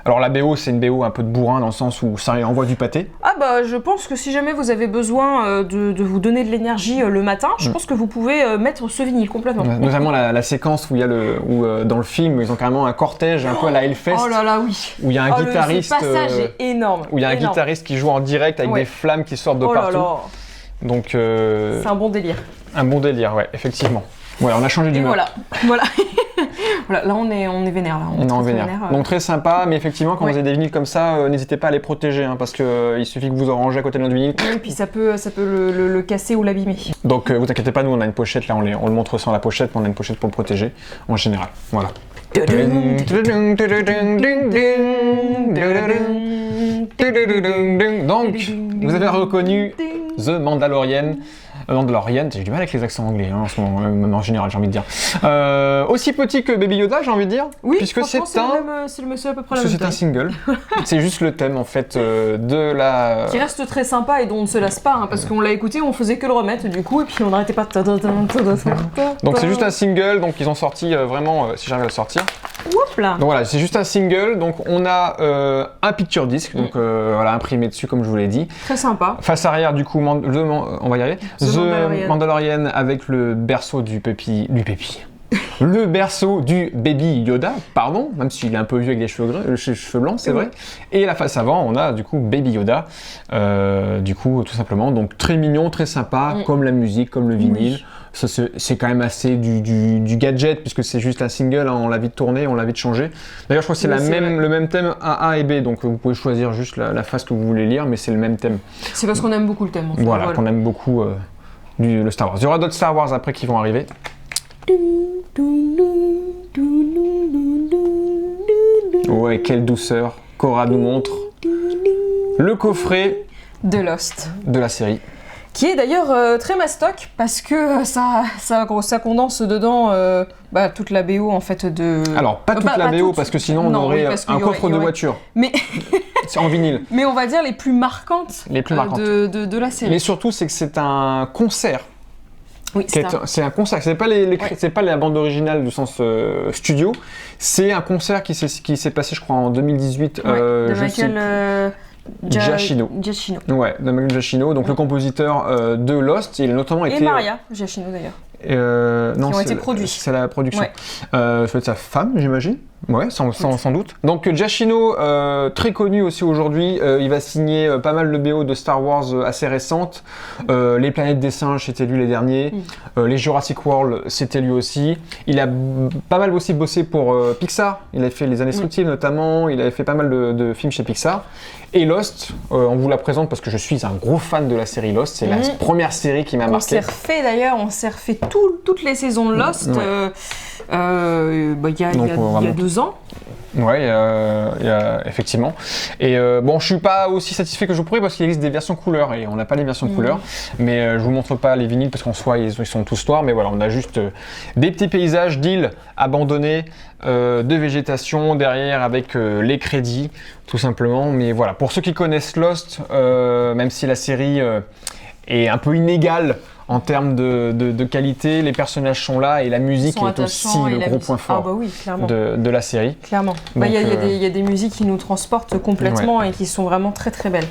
Alors la BO, c'est une BO un peu de bourrin dans le sens où ça envoie du pâté. Ah bah, je pense que si jamais vous avez besoin de vous donner de l'énergie le matin, je pense que vous pouvez mettre ce vinyle complètement. Notamment la séquence où il y a dans le film, ils ont carrément un cortège un peu à la Hellfest. Oh là là, oui. Où il y a un guitariste. Ce passage est énorme. Où il y a un guitariste qui joue en direct avec des flammes qui sortent de partout. Là là. Donc. C'est un bon délire. Un bon délire, ouais, effectivement. Ouais, on a changé d'humeur. Voilà. Voilà, là on est vénère. Là. On est en vénère. Donc très sympa, mais effectivement, quand vous avez des vinyles comme ça, n'hésitez pas à les protéger, hein, parce qu'il suffit que vous en rangez à côté de notre vinyle. Et puis ça peut le casser ou l'abîmer. Donc vous inquiétez pas, nous on a une pochette, là on le montre sans la pochette, mais on a une pochette pour le protéger, en général. Voilà. Donc, vous avez reconnu The Mandalorian. J'ai du mal avec les accents anglais hein, en ce moment, même en général, j'ai envie de dire. Aussi petit que Baby Yoda, j'ai envie de dire. Oui, puisque c'est le monsieur à peu près la même c'est un single. C'est juste le thème en fait de la. Qui reste très sympa et dont on ne se lasse pas, hein, parce qu'on l'a écouté, on faisait que le remettre du coup, et puis on n'arrêtait pas. Donc c'est juste un single, donc ils ont sorti vraiment, si j'arrive à le sortir. Oups là. Donc voilà, c'est juste un single, donc on a un picture disc, donc voilà, imprimé dessus comme je vous l'ai dit. Très sympa. Face arrière du coup, on va y arriver. The Mandalorian avec le berceau du pépi. Le berceau du Baby Yoda, pardon, même s'il est un peu vieux avec des cheveux blancs, c'est vrai. Et la face avant, on a du coup Baby Yoda, du coup tout simplement, donc très mignon, très sympa, comme la musique, comme le vinyle. Oui. Ça, c'est quand même assez du gadget, puisque c'est juste un single, hein, on l'a vite tourné, on l'a vite changé. D'ailleurs, je crois que c'est le même thème A et B, donc vous pouvez choisir juste la face que vous voulez lire, mais c'est le même thème. C'est parce qu'on aime beaucoup le thème. En fait. Voilà, qu'on aime beaucoup le Star Wars. Il y aura d'autres Star Wars après qui vont arriver. Ouais, quelle douceur. Cora nous montre le coffret de Lost de la série. Qui est d'ailleurs très mastoc parce que ça condense dedans toute la BO en fait de. Alors pas toute la BO parce que sinon on aurait un coffre de voiture. Mais c'est en vinyle. Mais on va dire les plus marquantes. De la série. Mais surtout c'est que c'est un concert. Oui, c'est un concert. C'est pas la bande originale du sens studio. C'est un concert qui s'est passé je crois en 2018. De Michael. Giacchino. Ouais, de Michael Giacchino, donc le compositeur de Lost, il a notamment été. Et Maria Giacchino d'ailleurs. Non, qui ont été produits. C'est la production. Ouais. Ça doit être sa femme, j'imagine. Ouais, sans doute. Donc Giacchino, très connu aussi aujourd'hui, il va signer pas mal de BO de Star Wars assez récentes. Les Planètes des Singes, c'était lui les derniers. Les Jurassic World, c'était lui aussi. Il a pas mal aussi bossé pour Pixar. Il a fait Les Indestructibles notamment. Il avait fait pas mal de films chez Pixar. Et Lost, on vous la présente parce que je suis un gros fan de la série Lost. C'est la première série qui m'a marqué. On s'est refait toutes les saisons de Lost. Ouais. Il y a 2 ans. Ouais, effectivement. Et bon, je suis pas aussi satisfait que je pourrais parce qu'il existe des versions couleurs et on n'a pas les versions couleurs. Mais je vous montre pas les vinyles parce qu'en soi ils sont tous noirs. Mais voilà, on a juste des petits paysages d'îles abandonnées, de végétation derrière avec les crédits, tout simplement. Mais voilà, pour ceux qui connaissent Lost, même si la série est un peu inégale en termes de qualité, les personnages sont là et la musique est aussi le gros point fort de la série. Clairement. Il y a des musiques qui nous transportent complètement et qui sont vraiment très très belles.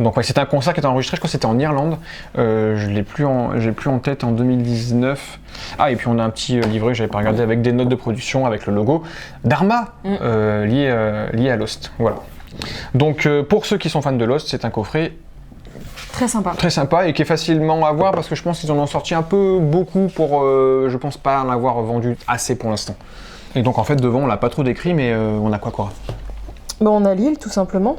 Donc c'était un concert qui était enregistré, je crois que c'était en Irlande. J'ai plus en tête en 2019. Ah, et puis on a un petit livret que j'avais pas regardé avec des notes de production avec le logo d'Arma lié à Lost. Voilà. Donc pour ceux qui sont fans de Lost, c'est un coffret très sympa et qui est facilement à voir parce que je pense qu'ils en ont sorti un peu beaucoup pour, je pense pas en avoir vendu assez pour l'instant. Et donc en fait devant on l'a pas trop décrit mais on a quoi Cora? On a l'île tout simplement.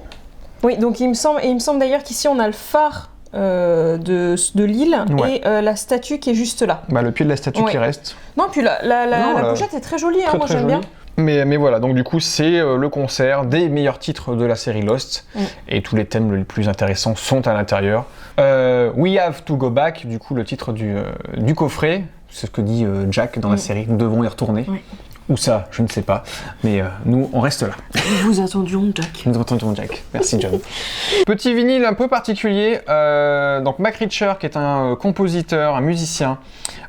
Oui, donc il me semble d'ailleurs qu'ici on a le phare de l'île et la statue qui est juste là. Le pied de la statue qui reste. Non, puis la pochette est très jolie, moi j'aime bien. Mais voilà, donc du coup c'est le concert des meilleurs titres de la série Lost et tous les thèmes les plus intéressants sont à l'intérieur. We Have to Go Back, du coup le titre du coffret, c'est ce que dit Jack dans la série, nous devons y retourner. Ou ça, je ne sais pas, mais nous on reste là. Nous vous attendions Jack. Nous attendions Jack, merci John. Petit vinyle un peu particulier, donc Mac Richter qui est un compositeur, un musicien,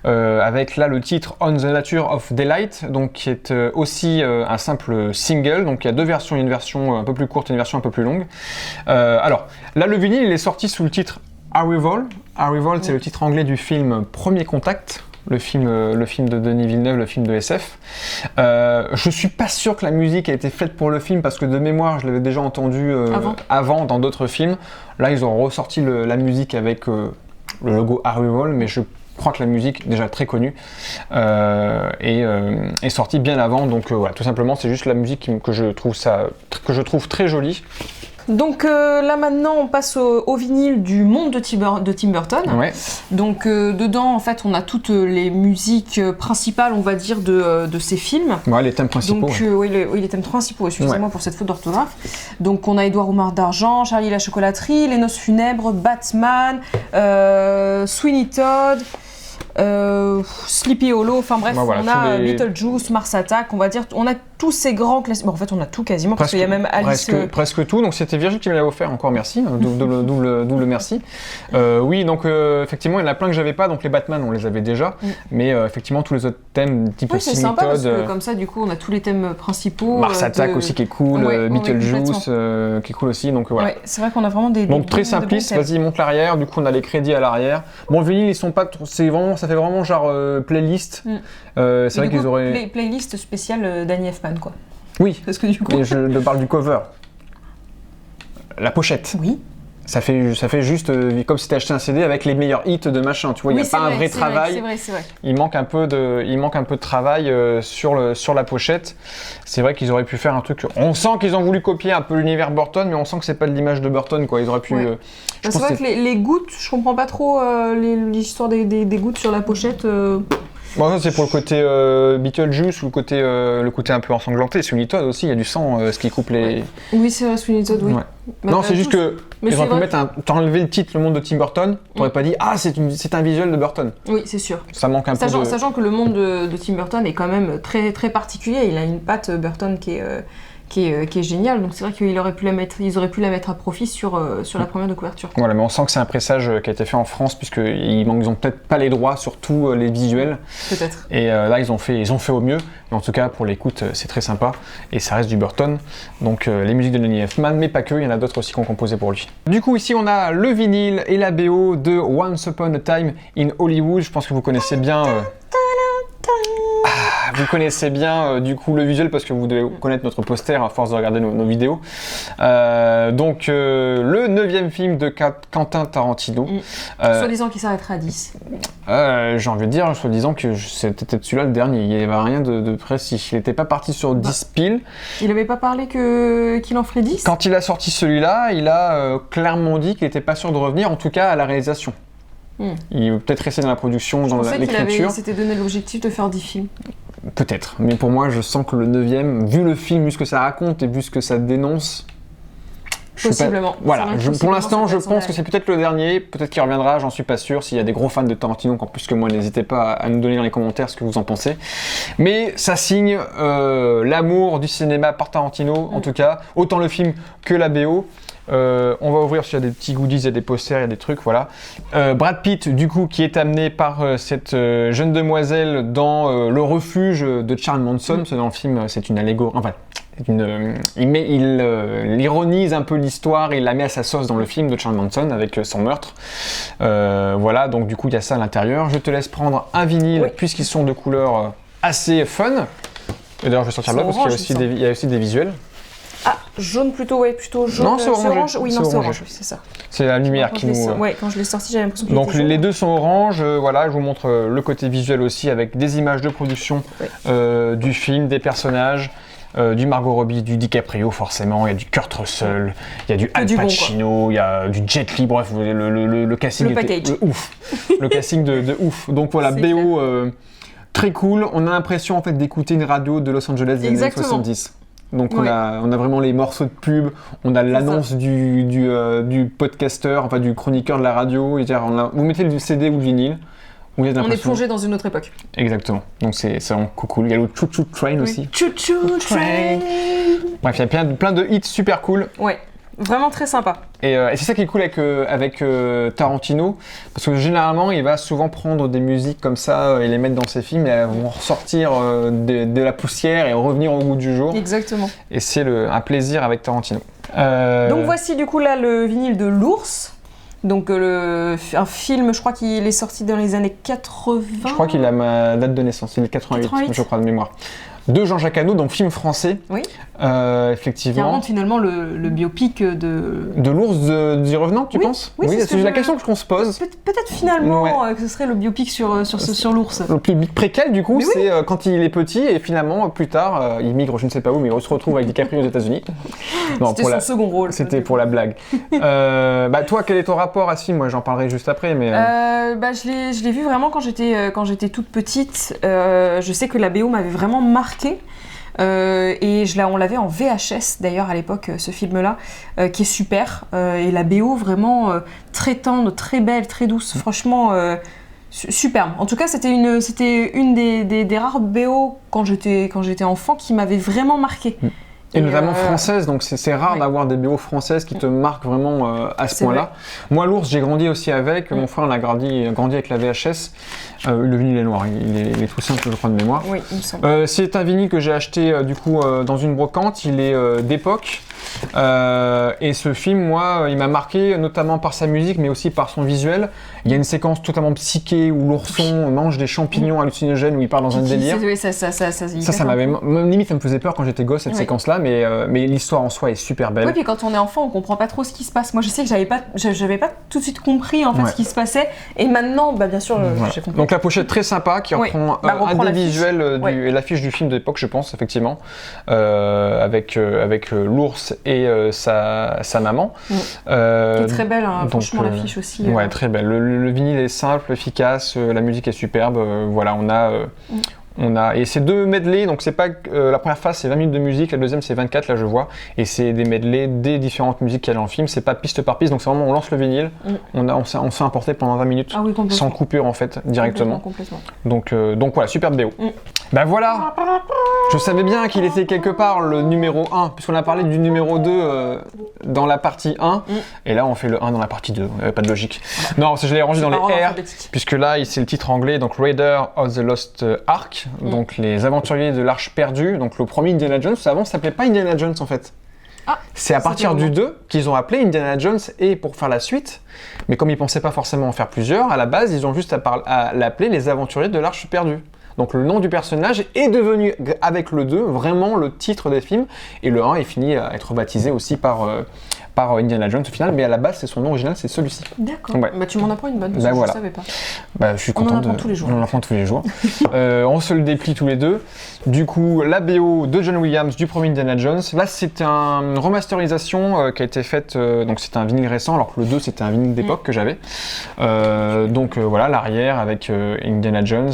avec là le titre On the Nature of Daylight, donc qui est aussi un simple single, donc il y a deux versions, une version un peu plus courte et une version un peu plus longue. Alors là le vinyle il est sorti sous le titre Arrival. Arrival c'est le titre anglais du film Premier Contact. Le film de Denis Villeneuve, le film de SF. Je suis pas sûr que la musique a été faite pour le film parce que de mémoire, je l'avais déjà entendu avant dans d'autres films. Là, ils ont ressorti la musique avec le logo Arrival, mais je crois que la musique, déjà très connue, est sortie bien avant. Donc voilà, tout simplement, c'est juste la musique que je trouve très jolie. Donc là maintenant on passe au vinyle du monde de Tim Burton. Ouais. Donc dedans en fait on a toutes les musiques principales on va dire de ces films. Ouais, les thèmes principaux. Donc oui, les thèmes principaux, excusez-moi pour cette faute d'orthographe. Donc on a Édouard au Mar d'Argent, Charlie la chocolaterie, Les Noces funèbres, Batman, Sweeney Todd, Sleepy Hollow, enfin bref, on a Beetlejuice, Mars Attack, on va dire, on a tous ces grands classiques. Bon, en fait, on a tout quasiment, parce qu'il y a même Alice. Presque tout, donc c'était Virgile qui me l'avait offert, encore merci, double merci. Oui, donc effectivement, il y en a plein que j'avais pas, donc les Batman, on les avait déjà, mais effectivement, tous les autres thèmes, type c'est sympa, parce que comme ça, du coup, on a tous les thèmes principaux. Mars Attack aussi qui est cool, Beetlejuice qui est cool aussi, donc voilà. Ouais, c'est vrai qu'on a vraiment des. Donc très simpliste, vas-y, monte l'arrière, du coup, on a les crédits à l'arrière. Bon, le vinyle, ils sont pas trop, ça fait vraiment genre playlist. C'est vrai qu'ils auraient. Playlist spéciale Danny Elfman, quoi. Oui, parce que du coup. Et je parle du cover. La pochette. Oui. Ça fait juste comme si tu acheté un CD avec les meilleurs hits de machin, tu vois, il n'y a pas un vrai travail. C'est vrai. Il manque un peu de travail sur la pochette. C'est vrai qu'ils auraient pu faire un truc. On sent qu'ils ont voulu copier un peu l'univers Burton, mais on sent que c'est pas de l'image de Burton, quoi. Ils auraient pu. C'est vrai que les gouttes, je comprends pas trop l'histoire des gouttes sur la pochette. Bon, ça c'est pour le côté Beetlejuice ou le côté un peu ensanglanté. Sweeney Todd aussi, il y a du sang, ce qui coupe les. Oui, c'est vrai, Sweeney Todd, oui. Ouais. Non, c'est juste que ils auraient pu mettre t'as enlevé le titre, le monde de Tim Burton, t'aurais pas dit c'est un visuel de Burton. Oui, c'est sûr. Ça manque un peu. Sachant que le monde de Tim Burton est quand même très très particulier. Il a une patte Burton qui est géniale, donc c'est vrai qu'ils auraient pu la mettre à profit sur la première de couverture. Voilà, mais on sent que c'est un pressage qui a été fait en France puisqu'ils ont peut-être pas les droits sur tous les visuels. Peut-être. Et là ils ont fait au mieux, mais en tout cas pour l'écoute c'est très sympa et ça reste du Burton. Donc les musiques de Danny Elfman, mais pas que, il y en a d'autres aussi qui ont composé pour lui. Du coup ici on a le vinyle et la BO de Once Upon a Time in Hollywood. Je pense que vous connaissez bien. vous connaissez bien du coup le visuel parce que vous devez connaître notre poster à force de regarder nos vidéos. Donc le 9e film de Quentin Tarantino. Soi-disant qu'il s'arrêtera à 10. J'ai envie de dire, soi-disant que c'était peut-être celui-là le dernier. Il n'y avait rien de précis. Il n'était pas parti sur 10 piles. Il n'avait pas parlé qu'il en ferait 10 ? Quand il a sorti celui-là, il a clairement dit qu'il n'était pas sûr de revenir, en tout cas à la réalisation. Il veut peut-être rester dans la production, dans l'écriture. Il s'était donné l'objectif de faire 10 films. Peut-être, mais pour moi je sens que le 9e, vu le film, vu ce que ça raconte et vu ce que ça dénonce... Possiblement. Voilà, pour l'instant je pense que c'est peut-être le dernier, peut-être qu'il reviendra, j'en suis pas sûr. S'il y a des gros fans de Tarantino, encore plus que moi, n'hésitez pas à nous donner dans les commentaires ce que vous en pensez. Mais ça signe l'amour du cinéma par Tarantino, en tout cas, autant le film que la BO. On va ouvrir s'il y a des petits goodies, il y a des posters, il y a des trucs, voilà. Brad Pitt, du coup, qui est amené par cette jeune demoiselle dans le refuge de Charles Manson. Dans le film, c'est une allégorie, enfin, il ironise un peu l'histoire, il la met à sa sauce dans le film de Charles Manson avec son meurtre. Voilà, donc du coup, il y a ça à l'intérieur. Je te laisse prendre un vinyle, puisqu'ils sont de couleurs assez fun. Et d'ailleurs, je vais sortir là parce qu'il y a aussi des visuels. Ah, jaune plutôt, plutôt jaune. Non, c'est orange. Oui, non, c'est orange, c'est ça. C'est la lumière qui nous... Ouais, quand je l'ai sorti, j'avais l'impression qu'il Donc était jaune. les deux sont orange, voilà, je vous montre le côté visuel aussi avec des images de production du film, des personnages, du Margot Robbie, du DiCaprio forcément, il y a du Kurt Russell, il y a du Al Pacino, il y a du Jet Li, bref, le casting était ouf. Le casting de ouf. Donc voilà, BO très cool, on a l'impression en fait d'écouter une radio de Los Angeles des années 70. Donc on a vraiment les morceaux de pub, on a l'annonce du podcasteur, enfin du chroniqueur de la radio. Vous mettez le CD ou le vinyle, on est plongé dans une autre époque. Exactement, donc c'est vraiment cool. Il y a le Choo Choo Train aussi. Choo Choo Train. Bref, il y a plein de hits super cool. Ouais. Vraiment très sympa. Et c'est ça qui est cool avec Tarantino, parce que généralement il va souvent prendre des musiques comme ça et les mettre dans ses films et elles vont ressortir de la poussière et revenir au goût du jour. Exactement. Et c'est un plaisir avec Tarantino. Donc voici du coup là le vinyle de l'ours. Donc un film, je crois qu'il est sorti dans les années 80. Je crois qu'il a ma date de naissance, il est 88. Je crois de mémoire. De Jean-Jacques Hano, donc film français. Oui. Effectivement. Qui raconte finalement le biopic de l'ours du Revenant, tu penses? Oui, c'est la question qu'on se pose. Peut-être finalement que ce serait le biopic sur l'ours. Le biopic préquel, du coup, c'est quand il est petit et finalement, plus tard, il migre je ne sais pas où, mais il se retrouve avec DiCaprio aux États-Unis. C'était son second rôle. C'était pour la blague. Toi, quel est ton rapport à ce film? Moi, j'en parlerai juste après. Mais je l'ai vu vraiment quand j'étais toute petite. Je sais que la BO m'avait vraiment marqué. Et on l'avait en VHS d'ailleurs à l'époque, ce film-là, qui est super. Et la BO vraiment très tendre, très belle, très douce, franchement superbe. En tout cas, c'était une des rares BO quand j'étais enfant qui m'avait vraiment marqué. Et notamment française, donc c'est rare d'avoir des BO françaises qui te marquent vraiment à ce point-là. Moi, l'ours, j'ai grandi aussi avec. Mon frère, on a grandi avec la VHS. Le vinyle est noir, il est tout simple, je crois, de mémoire. Oui, il me semble. C'est un vinyle que j'ai acheté du coup dans une brocante. Il est d'époque. Et ce film, moi, il m'a marqué notamment par sa musique, mais aussi par son visuel. Il y a une séquence totalement psyché où l'ourson mange des champignons hallucinogènes, où il part dans un délire. Ça m'avait limite, ça me faisait peur quand j'étais gosse, cette séquence-là, mais l'histoire en soi est super belle. Oui, puis quand on est enfant, on comprend pas trop ce qui se passe. Moi, je sais que j'avais pas tout de suite compris en fait ce qui se passait, et maintenant, bien sûr, j'ai compris. Donc la pochette très sympa qui reprend un des visuels et l'affiche du film de l'époque, je pense, effectivement, avec l'ours et sa maman. Qui est très belle, franchement, l'affiche aussi. Ouais, très belle. Le vinyle est simple, efficace, la musique est superbe. Voilà, on a et c'est deux medley, donc c'est pas la première phase c'est 20 minutes de musique, la deuxième c'est 24 là je vois, et c'est des medley des différentes musiques qu'il y a dans le film, c'est pas piste par piste, donc c'est vraiment on lance le vinyle, on se fait importer pendant 20 minutes sans coupure en fait directement. Complètement. Donc voilà, superbe BO. Voilà, je savais bien qu'il était quelque part le numéro 1, puisqu'on a parlé du numéro 2 dans la partie 1, et là on fait le 1 dans la partie 2, pas de logique. Non, je l'ai rangé dans les R, puisque là c'est le titre anglais, donc Raider of the Lost Ark. Donc les aventuriers de l'Arche perdue, donc le premier Indiana Jones. Avant ça s'appelait pas Indiana Jones en fait. C'est à partir du 2 qu'ils ont appelé Indiana Jones et pour faire la suite. Mais comme ils pensaient pas forcément en faire plusieurs, à la base ils ont juste à l'appeler les aventuriers de l'Arche perdue. Donc le nom du personnage est devenu, avec le 2, vraiment le titre des films. Et le 1 est fini à être baptisé aussi par Indiana Jones au final, mais à la base, c'est son nom original, c'est celui-ci. D'accord. Ouais. Bah, tu m'en apprends une bonne, parce Bah, que voilà. je ne savais pas. Bah, je suis content en apprend tous les jours. On en apprend tous les jours. On se le déplie tous les deux. Du coup, la BO de John Williams du premier Indiana Jones. Là, c'est une remasterisation qui a été faite, donc c'était un vinyle récent, alors que le 2, c'était un vinyle d'époque que j'avais. Donc voilà, l'arrière avec Indiana Jones,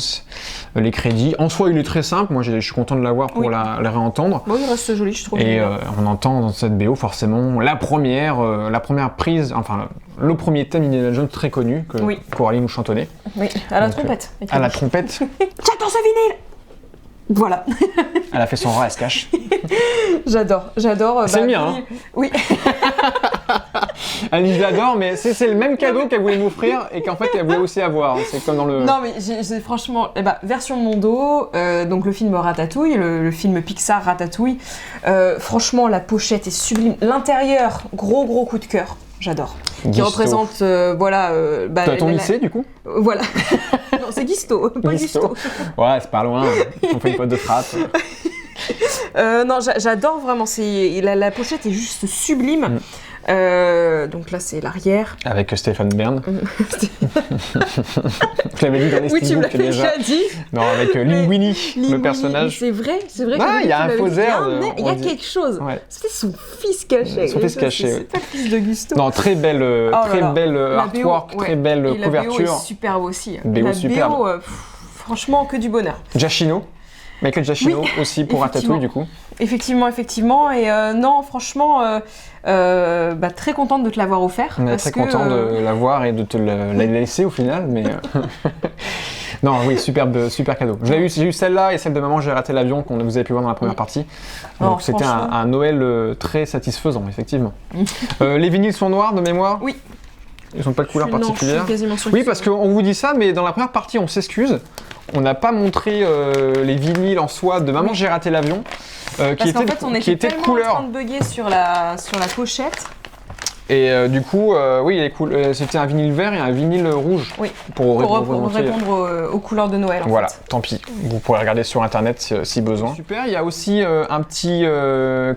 les crédits. En soi, il est très simple. Moi, je suis content de l'avoir pour la réentendre. Bon, il reste joli, je trouve. Et on entend dans cette BO forcément la première prise, enfin le premier thème Indiana Jones très connu que Coralie nous chantonnait. Oui, à la Donc, trompette. À la trompette. J'adore ce vinyle. Voilà. Elle a fait son rat, elle se cache. J'adore. C'est le mien, hein. Oui. Elle dit je l'adore, mais c'est le même cadeau qu'elle voulait m'offrir et qu'en fait elle voulait aussi avoir. C'est comme dans le... Non mais franchement, version Mondo, donc le film Ratatouille, le film Pixar Ratatouille, franchement la pochette est sublime. L'intérieur, gros coup de cœur, j'adore. Qui représente, T'as ton lycée du coup Voilà. Non, c'est Guisto, pas Gusto. Ouais, c'est pas loin, on fait une pote de frappe. Non, j'adore vraiment, la pochette est juste sublime. Donc là, c'est l'arrière. Avec Stéphane Bern. Je l'avais dit dans les Oui, tu me l'avais déjà dit. Non, avec Linguini, le personnage. C'est vrai. Ah, il y a un faux air. Il y a quelque chose. Ouais. C'était son fils caché. Son fils caché. C'est pas le fils de Gusto. Non, très belle artwork, très belle et couverture. La BO est superbe aussi. BO superbe. BO, franchement, que du bonheur. Giacchino. Michael Giacchino aussi pour Ratatouille du coup. Effectivement. Et non, franchement, très contente de te l'avoir offert. On est très content de l'avoir et de te la laisser au final, mais... Non, oui, super cadeau. J'ai eu celle-là et celle de Maman, j'ai raté l'avion qu'on vous avez pu voir dans la première partie. Donc c'était un Noël très satisfaisant, effectivement. Les vinyles sont noirs de mémoire ? Oui. Ils n'ont pas de couleur particulière ? Je suis quasiment sûre. Oui, parce qu'on vous dit ça, mais dans la première partie, on s'excuse. On n'a pas montré les vinyles en soi de Maman, j'ai raté l'avion. Parce qu'en fait, on était tellement en train de bugger sur la pochette. Et du coup, c'était un vinyle vert et un vinyle rouge. Oui. Pour répondre aux couleurs de Noël. Voilà, tant pis. Vous pourrez regarder sur internet si besoin. Super, il y a aussi un petit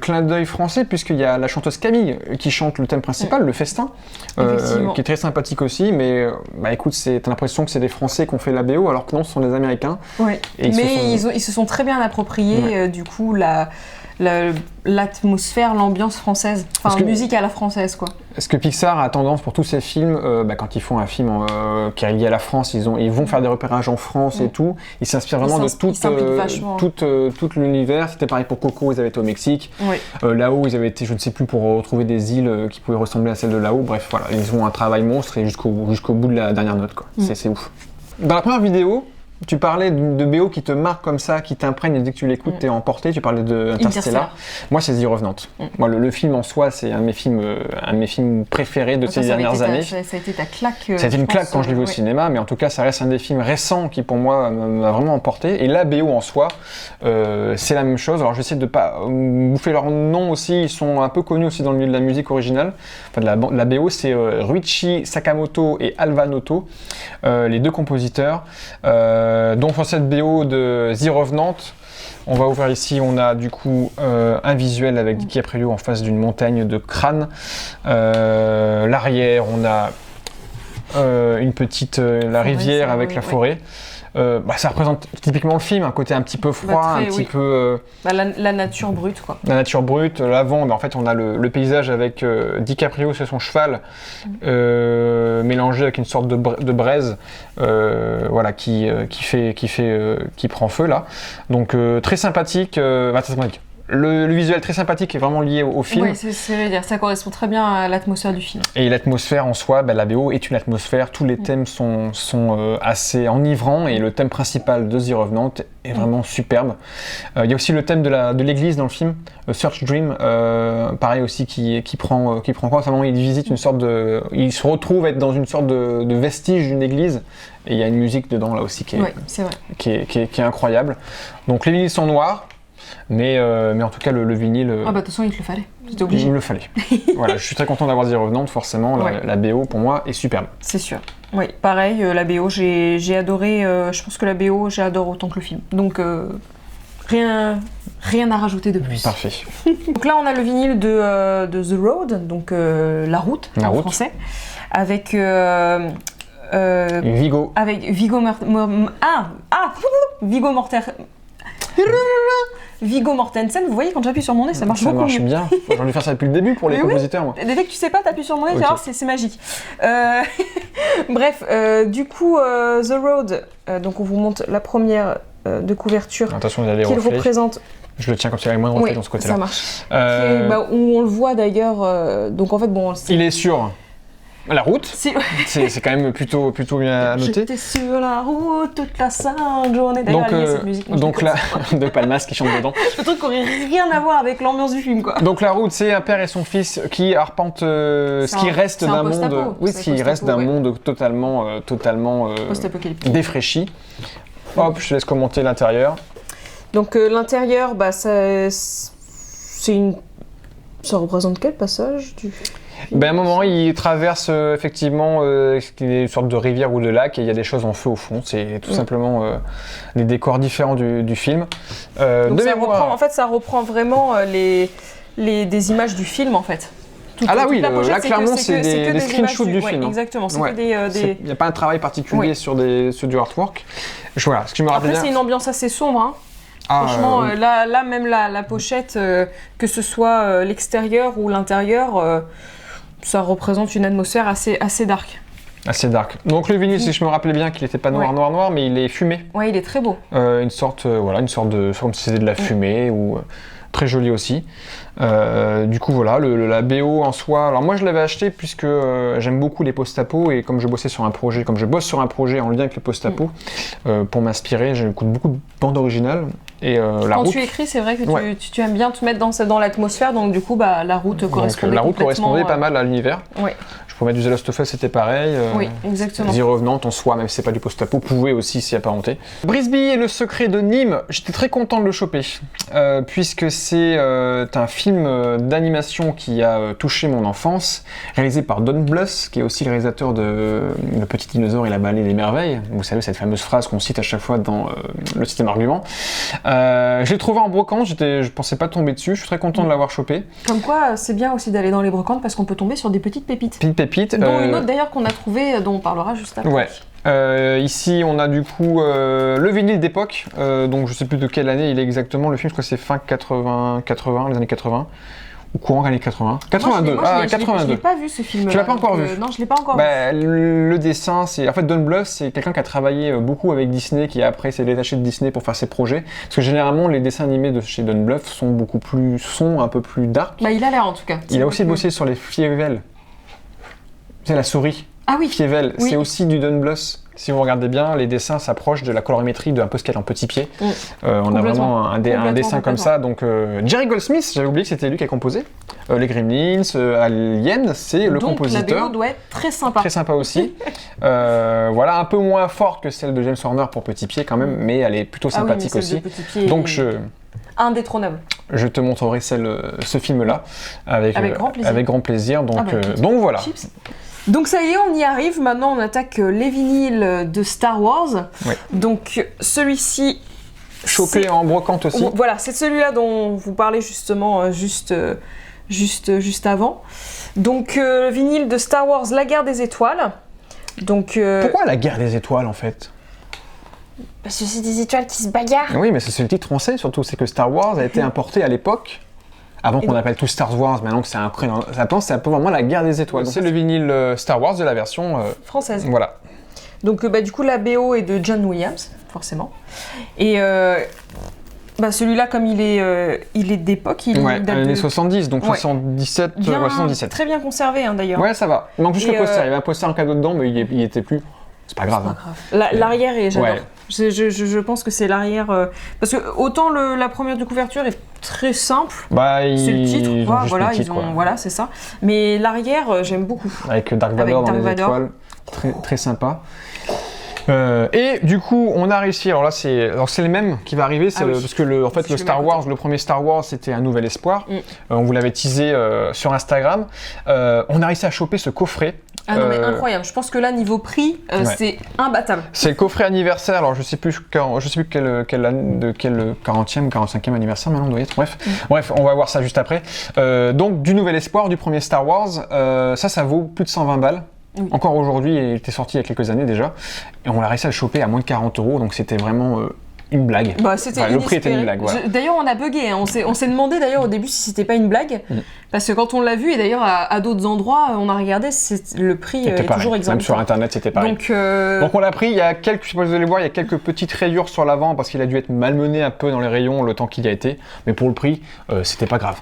clin d'œil français, puisqu'il y a la chanteuse Camille qui chante le thème principal, le festin, qui est très sympathique aussi. Mais écoute, t'as l'impression que c'est des Français qui ont fait la BO, alors que non, ce sont des Américains. Oui. Ils se sont très bien appropriés, du coup, l'atmosphère, l'ambiance française, enfin musique à la française quoi. Est-ce que Pixar a tendance pour tous ses films, quand ils font un film qui est lié à la France, ils vont faire des repérages en France et tout, ils s'inspirent vraiment de tout l'univers. C'était pareil pour Coco, ils avaient été au Mexique. Oui. Là-haut, ils avaient été, je ne sais plus, pour retrouver des îles qui pouvaient ressembler à celles de là-haut. Bref, voilà, ils ont un travail monstre et jusqu'au bout de la dernière note quoi. C'est ouf. Dans la première vidéo, tu parlais de BO qui te marque comme ça, qui t'imprègne et dès que tu l'écoutes, t'es emporté. Tu parlais de Interstellar. Moi, c'est The Revenant. Moi, le film en soi, c'est un de mes films préférés de ces dernières années. Ça a été ta claque. Ça a été une claque quand je l'ai vu au cinéma, mais en tout cas, ça reste un des films récents qui, pour moi, m'a vraiment emporté. Et la BO en soi, c'est la même chose. Alors, j'essaie de pas bouffer leur nom aussi. Ils sont un peu connus aussi dans le milieu de la musique originale. Enfin, la BO, c'est Ryuichi Sakamoto et Alva Noto, les deux compositeurs. Donc pour cette BO de The Revenant, on va ouvrir ici, on a du coup un visuel avec DiCaprio en face d'une montagne de crâne. L'arrière, on a une petite la rivière avec la forêt. Ça représente typiquement le film, un côté un petit peu froid, peu... la nature brute, quoi. La nature brute. L'avant, en fait, on a le paysage avec DiCaprio sur son cheval, mélangé avec une sorte de braise, qui prend feu, là. Donc, très sympathique. Le visuel très sympathique est vraiment lié au film. Oui, ça correspond très bien à l'atmosphère du film. Et l'atmosphère en soi, la BO est une atmosphère, tous les thèmes sont assez enivrants et le thème principal de The Revenant est vraiment superbe. Il y a aussi le thème de l'église dans le film, Search Dream, pareil aussi qui prend compte. À un moment, il visite il se retrouve être dans une sorte de vestige d'une église et il y a une musique dedans là aussi qui est incroyable. Donc les vinyles sont noirs. Mais en tout cas, le vinyle, Ah bah de toute façon il te le fallait, c'était il obligé. me le fallait. Voilà, je suis très content d'avoir The Revenant, forcément. Ouais. La BO, pour moi, est superbe. C'est sûr. Oui, pareil, la BO, j'ai adoré, je pense que la BO, j'adore autant que le film. Donc rien à rajouter de plus. Parfait. Donc là on a le vinyle de The Road, donc La Route La en Route. français, avec... Vigo. avec Viggo Viggo Mortensen, vous voyez quand j'appuie sur mon nez, ça marche Ça beaucoup marche mieux. bien. J'ai envie de faire ça depuis le début pour les Mais oui. compositeurs, moi. Dès que tu sais pas, t'appuies sur mon nez, tu Ok. vas voir, c'est magique. Bref, du coup, The Road, donc on vous montre la première de couverture Attention, il y a les qu'il reflets. représente. Je le tiens comme ça, il y a moins de reflets Oui, dans ce côté-là. ça marche. Euh, Où on le voit d'ailleurs, donc en fait, bon, Il est sur la route. si- C'est quand même plutôt bien à noter. J'étais sur la route toute la sainte journée. D'ailleurs, Donc, elle y a cette musique. moi, je donc l'écoute. là, de Palmas qui chante dedans. Le truc qui aurait rien à voir avec l'ambiance du film, quoi. Donc la route, c'est un père et son fils qui arpentent ce qui reste c'est un d'un post-apo. monde, oui, C'est ce qui post-apo, reste d'un ouais. monde totalement Post-apocalyptique. défraîchi. Hop, je te laisse commenter l'intérieur. Donc l'intérieur, bah c'est une. Ça représente quel passage du film? Ben, à un moment, il traverse effectivement une sorte de rivière ou de lac et il y a des choses en feu au fond. C'est tout simplement les décors différents du film. Donc de ça mémoire- reprend, en fait, ça reprend vraiment des images du film, en fait. Ah là oui, la pochette, là clairement que c'est que des screenshots images du film. hein. Exactement, c'est Ouais. que des... Il n'y a pas un travail particulier Oui. sur du artwork. Voilà, ce qui me rappelle Après, c'est une ambiance assez sombre, hein. Franchement, là, même la pochette, que ce soit l'extérieur ou l'intérieur, ça représente une atmosphère assez dark. assez dark. Donc le vinyle, si je me rappelais bien qu'il n'était pas noir, mais il est fumé. Ouais, il est très beau. Une sorte de, comme si c'était de la fumée ou très joli aussi. Du coup voilà, la BO en soi. Alors moi je l'avais acheté puisque j'aime beaucoup les post-apo et comme je bosse sur un projet en lien avec le post-apo, pour m'inspirer, j'écoute beaucoup de bandes originales. Et la Quand route, tu écris, c'est vrai que Ouais. tu aimes bien te mettre dans l'atmosphère, donc du coup, bah, la route correspondait la route complètement, correspondait pas mal à l'univers. Ouais. Je pourrais mettre du The Last of Us, c'était pareil. Oui, exactement. The Revenant en soi, même si c'est pas du post-apo, pouvait aussi s'y apparenter. Brisby et le secret de Nîmes, j'étais très content de le choper, puisque c'est un film d'animation qui a touché mon enfance, réalisé par Don Bluth, qui est aussi le réalisateur de Le Petit Dinosaure et la Vallée des Merveilles. Vous savez, cette fameuse phrase qu'on cite à chaque fois dans le système argument. Je l'ai trouvé en brocante, je pensais pas tomber dessus, je suis très content de l'avoir chopé. Comme quoi, c'est bien aussi d'aller dans les brocantes parce qu'on peut tomber sur des petites pépites. Petite pépite. Dont une autre d'ailleurs qu'on a trouvée, dont on parlera juste après. Ouais. Ici, on a du coup le vinyle d'époque, donc je sais plus de quelle année il est exactement. Le film, je crois que c'est fin 80, les années 80, ou courant années 80. 82, Je 82. l'ai pas vu ce film. Tu l'as pas encore vu? Non, je l'ai pas encore Bah, le dessin, c'est en fait Don Bluth, c'est quelqu'un qui a travaillé beaucoup avec Disney, qui après s'est détaché de Disney pour faire ses projets. Parce que généralement, les dessins animés de chez Don Bluth sont beaucoup plus un peu plus dark. vu. Bah, il a l'air en tout cas. Il a aussi bossé sur les Fievel. C'est la souris. Ah oui. Fievel, Oui. c'est aussi du Don Bluth. Si vous regardez bien, les dessins s'approchent de la colorimétrie d'un posket en petit pied. On a Complètement. vraiment un dessin comme Complètement. ça. Donc Jerry Goldsmith, j'avais oublié que c'était lui qui a composé. Les Gremlins, Alien, c'est le Donc, compositeur. la BO doit être très sympa. Très sympa aussi. Voilà, un peu moins forte que celle de James Horner pour Petit Pied quand même, mais elle est plutôt Ah oui, mais sympathique celle aussi. de Petit Pied Donc est indétrônable. je te montrerai ce film-là avec grand plaisir. avec grand plaisir. Donc, Ah bah, écoute, donc voilà. Chips. Donc ça y est, on y arrive. Maintenant, on attaque les vinyles de Star Wars. Ouais. Donc celui-ci... Chopé c'est- en brocante aussi. Voilà, c'est celui-là dont vous parlez justement juste avant. Donc vinyle de Star Wars, La Guerre des Étoiles. Donc Pourquoi la guerre des étoiles en fait? parce que c'est des étoiles qui se bagarrent. Oui, mais c'est le titre français surtout, c'est que Star Wars a été importé à l'époque, avant qu'on appelle tout Star Wars, maintenant que c'est un prénom. C'est un peu vraiment la guerre des étoiles. C'est le vinyle Star Wars de la version Française. voilà. Donc du coup, la BO est de John Williams, forcément. Et celui-là, comme il est d'époque, il Ouais, date années de... 70, donc Ouais. 77, Bien, 77. très bien conservé hein, d'ailleurs. Ouais, ça va. Il manque juste Et, le poster. Il y avait un poster en cadeau dedans, mais il était plus. C'est pas grave. Pas hein. grave. L'arrière, et j'adore. Ouais. Je pense que c'est l'arrière. Parce que autant la première de couverture est très simple. Bah, C'est le titre, ils ont juste mis le titre, quoi. voilà, c'est ça. Mais l'arrière, j'aime beaucoup. Avec Dark Avec Vador dans Dark les Vador. étoiles, très, très sympa. Et du coup, on a réussi. Alors là, c'est le même qui va arriver, Ah oui. parce que en fait, le Star Wars, le premier Star Wars, c'était un nouvel espoir. On vous l'avait teasé sur Instagram. On a réussi à choper ce coffret. Ah non mais incroyable, je pense que là niveau prix c'est imbattable. C'est le coffret anniversaire, alors je sais plus quel 40e ou 45e anniversaire maintenant doit être, bref, on va voir ça juste après. Donc du nouvel espoir, du premier Star Wars, ça vaut plus de 120 balles. Oui. Encore aujourd'hui, il était sorti il y a quelques années déjà, et on a réussi à le choper à moins de 40 €, donc c'était vraiment une blague. Bah, c'était le prix était une blague. Voilà. D'ailleurs, on a bugué. Hein. On s'est demandé d'ailleurs au début si c'était pas une blague. Parce que quand on l'a vu, et d'ailleurs à d'autres endroits, on a regardé, le prix est toujours exorbitant. Même sur internet, c'était pareil. Donc on l'a pris. Il y a quelques, je sais pas si vous allez voir, il y a quelques petites rayures sur l'avant parce qu'il a dû être malmené un peu dans les rayons le temps qu'il y a été. Mais pour le prix, c'était pas grave,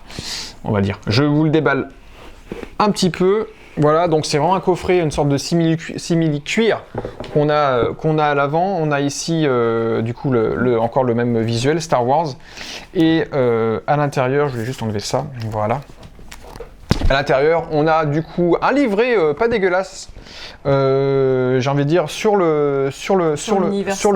on va dire. Je vous le déballe un petit peu. Voilà, donc c'est vraiment un coffret, une sorte de simili-cuir qu'on a à l'avant. On a ici du coup encore le même visuel Star Wars. Et à l'intérieur, je vais juste enlever ça, voilà. À l'intérieur, on a du coup un livret pas dégueulasse, j'ai envie de dire, sur le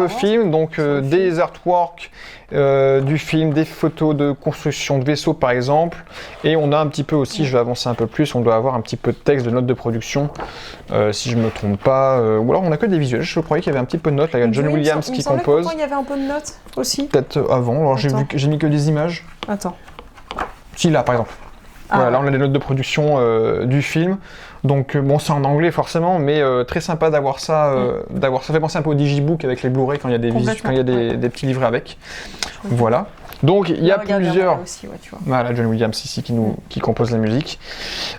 film, donc des artworks du film, des photos de construction de vaisseaux par exemple, et on a un petit peu aussi, je vais avancer un peu plus, on doit avoir un petit peu de texte, de notes de production, si je me trompe pas, ou alors on a que des visuels, je croyais qu'il y avait un petit peu de notes, là il y a John Williams qui compose. Il y avait un peu de notes aussi. Peut-être avant, alors j'ai mis que des images. Attends. Si là par exemple. Voilà, là on a les notes de production du film. Donc bon, c'est en anglais forcément, mais très sympa d'avoir ça. Ça fait penser un peu au Digibook avec les Blu-ray quand il y a des des petits livrets avec. Voilà. Donc il y a plusieurs. Aussi, tu vois. Voilà, John Williams ici qui compose la musique.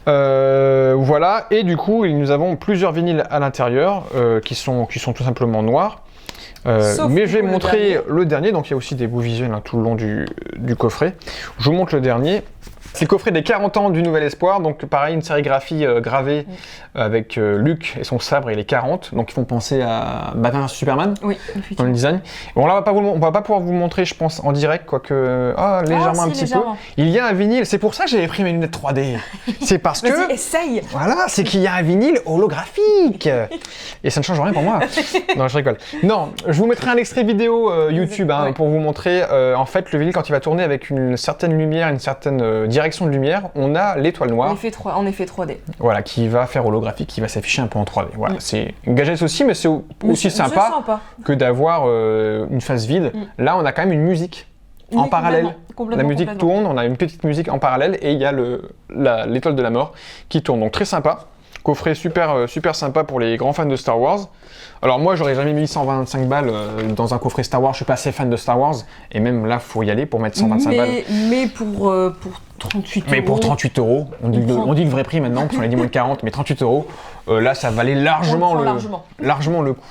Voilà. Et du coup, nous avons plusieurs vinyles à l'intérieur qui sont tout simplement noirs. Mais je vais montrer le dernier. Donc il y a aussi des bouts visuels tout le long du coffret. Je vous montre le dernier. C'est le coffret des 40 ans du Nouvel Espoir, donc pareil, une sérigraphie gravée avec Luke et son sabre et les 40, donc ils font penser à Batman vs Superman dans le design. Bon là on va pas pouvoir vous le montrer je pense en direct, quoique légèrement un petit peu. Il y a un vinyle, c'est pour ça que j'avais pris mes lunettes 3D. C'est parce que... Vas-y, essaye. Voilà, c'est qu'il y a un vinyle holographique. Et ça ne change rien pour moi. Non, je rigole. Non, je vous mettrai un extrait vidéo YouTube pour vous montrer, en fait, le vinyle quand il va tourner avec une certaine lumière, une certaine direction de lumière, on a l'étoile noire. En effet 3D. Voilà, qui va faire holographique, qui va s'afficher un peu en 3D. Voilà, c'est une gadget aussi, mais c'est aussi sympa que d'avoir une face vide. Là, on a quand même une musique en parallèle. La musique tourne, on a une petite musique en parallèle et il y a l'étoile de la mort qui tourne. Donc très sympa. Coffret super sympa pour les grands fans de Star Wars. Alors moi j'aurais jamais mis 125 balles dans un coffret Star Wars, je suis pas assez fan de Star Wars et même là faut y aller pour mettre 125 balles. Mais pour 38 €. Mais pour 38 €, on dit le vrai prix maintenant, parce qu'on a dit moins de 40, mais 38 €, là ça valait largement le coup.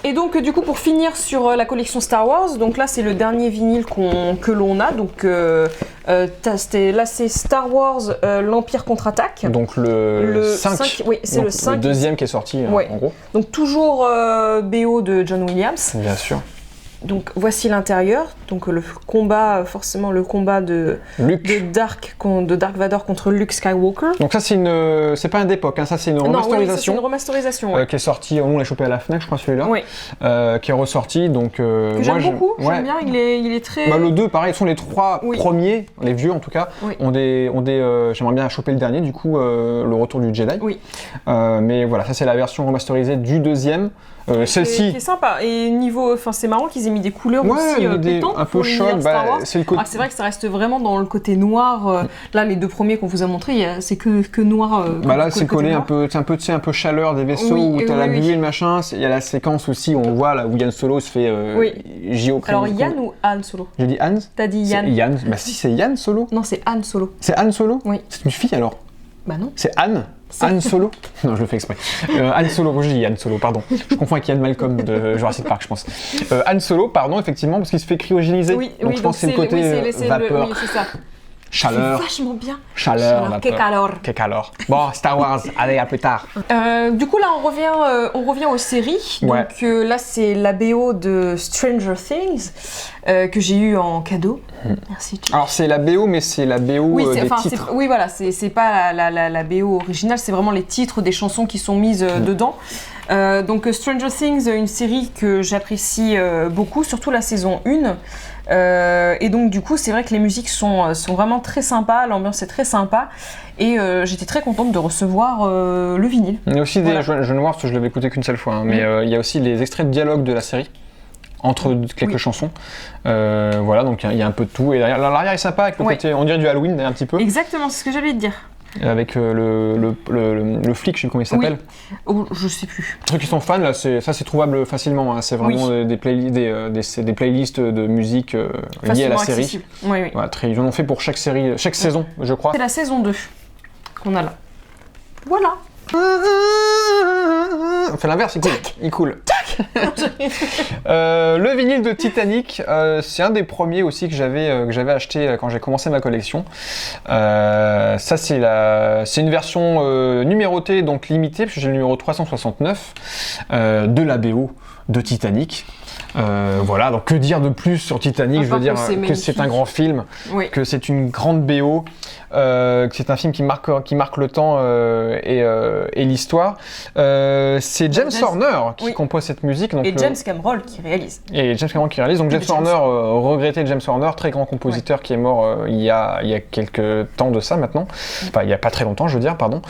Et donc du coup pour finir sur la collection Star Wars, donc là c'est le dernier vinyle que l'on a, donc là c'est Star Wars l'Empire contre-attaque. Donc le 5, oui c'est le 5. Le deuxième qui est sorti en gros. Donc toujours BO de John Williams. Bien sûr. Donc voici l'intérieur, donc le combat de Dark Vador contre Luke Skywalker. Donc ça c'est pas un d'époque, ça c'est une remasterisation. C'est une remasterisation. Qui est sortie, on l'a chopé à la Fnac je crois celui-là. Oui. Qui est ressorti donc. Que j'aime beaucoup, j'aime bien, il est très. Le 2 pareil, ce sont les 3 premiers, les vieux en tout cas. Oui. J'aimerais bien choper le dernier du coup, le retour du Jedi. Oui. Mais voilà, ça c'est la version remasterisée du deuxième. Celle-ci. Qui est sympa. Et c'est marrant qu'ils aient mis des couleurs aussi pétantes un peu chaudes. C'est vrai que ça reste vraiment dans le côté noir. Là, les deux premiers qu'on vous a montrés, c'est que noir. Là, c'est collé un peu chaleur des vaisseaux où t'as la buée, le machin. Il y a la séquence aussi où on voit là où Yann Solo se fait J.O. Alors Yann ou Han Solo? J'ai dit Han. T'as dit Yann. Yann. Bah si, c'est Yann Solo. Non, c'est Han Solo. C'est Han Solo? Oui. C'est une fille alors? Bah non. C'est Anne? Han Solo? Non, je le fais exprès. Han Solo, moi je dis Han Solo, pardon. Je confonds avec Ian Malcolm de Jurassic Park, je pense. Han Solo, pardon, effectivement, parce qu'il se fait cryogéniser. Donc je pense que c'est le côté vapeur. Oui, c'est ça. Chaleur. C'est vachement bien. Chaleur, vapeur. Que calor. Bon, Star Wars, allez, à plus tard. Du coup, là, on revient aux séries. Ouais. Donc là, c'est la BO de Stranger Things que j'ai eu en cadeau. Merci. Alors, c'est la BO, mais c'est la BO des titres. Oui, voilà, c'est pas la BO originale, c'est vraiment les titres des chansons qui sont mises dedans. Donc Stranger Things, une série que j'apprécie beaucoup, surtout la saison 1. Et donc du coup c'est vrai que les musiques sont vraiment très sympas, l'ambiance est très sympa et j'étais très contente de recevoir le vinyle. Il y a aussi Voilà. je viens de voir parce que je l'avais écouté qu'une seule fois, hein, mais il y a aussi les extraits de dialogue de la série entre quelques chansons. Voilà, donc il y a un peu de tout. Et l'arrière est sympa avec le côté, on dirait du Halloween un petit peu. Exactement, c'est ce que j'allais te dire. Avec le flic, je sais plus comment il s'appelle. Oh, je sais plus. Ceux qui sont fans, là, c'est trouvable facilement. Hein. C'est vraiment des playlists de musique liées à la série. Accessible. Oui. Voilà, ils en ont fait pour chaque série, chaque saison, je crois. C'est la saison 2 qu'on a là. Voilà. On fait l'inverse, il coule. Le vinyle de Titanic, c'est un des premiers aussi que j'avais acheté quand j'ai commencé ma collection. Ça c'est une version numérotée, donc limitée, parce que j'ai le numéro 369 de la BO de Titanic. Voilà, donc que dire de plus sur Titanic? Je veux dire que c'est un grand film, que c'est une grande BO, que c'est un film qui marque le temps et l'histoire. C'est James Horner qui compose cette musique. Donc, et James Cameron qui réalise. Donc James Horner, regretté James Horner, très grand compositeur qui est mort il y a quelques temps de ça maintenant. Enfin, il n'y a pas très longtemps, je veux dire, pardon.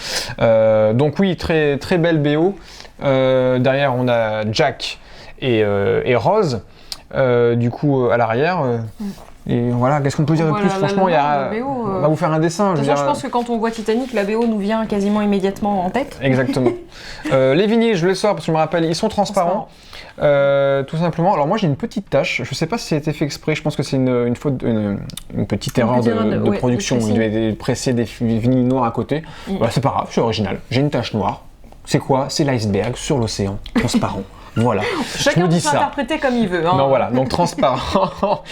Donc oui, très, très belle BO. Derrière, on a Jack et Rose, du coup à l'arrière. Et voilà, qu'est-ce qu'on peut dire de plus? Franchement, on va vous faire un dessin. Je pense que quand on voit Titanic, la BO nous vient quasiment immédiatement en tête. Exactement. Les vinyles, je les sors parce que je me rappelle, ils sont transparents. Tout simplement. Alors moi j'ai une petite tache, je sais pas si ça a été fait exprès, je pense que c'est une faute, une petite erreur de production. Il devait presser des vinyles noirs à côté. Bah, c'est pas grave, c'est original. J'ai une tache noire. C'est quoi? C'est l'iceberg sur l'océan, transparent. Voilà. Chacun peut s'interpréter comme il veut. Hein. Non, voilà, donc transparent.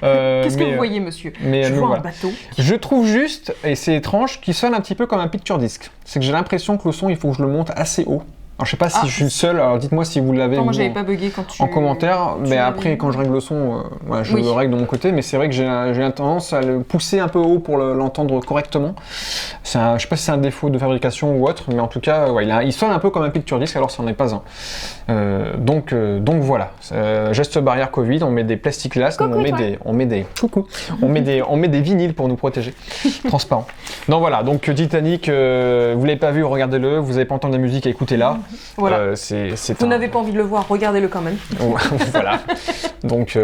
Qu'est-ce que vous voyez, monsieur? Je vois un bateau. Je trouve juste, et c'est étrange, qu'il sonne un petit peu comme un picture disc. C'est que j'ai l'impression que le son, il faut que je le monte assez haut. Alors je sais pas si je suis le seul, alors dites-moi si vous l'avez pas bugué quand en commentaire, mais après quand je règle le son, je le règle de mon côté, mais c'est vrai que j'ai une tendance à le pousser un peu haut pour l'entendre correctement. Je sais pas si c'est un défaut de fabrication ou autre, mais en tout cas il sonne un peu comme un picture disc alors ça n'en est pas un. Donc voilà, geste barrière Covid, on met des plexiglas, on met des vinyles pour nous protéger, transparent. Non voilà, donc Titanic, vous l'avez pas vu, regardez-le, vous n'avez pas entendu la musique, écoutez-la. Voilà. Vous n'avez pas envie de le voir, regardez-le quand même. Voilà. Donc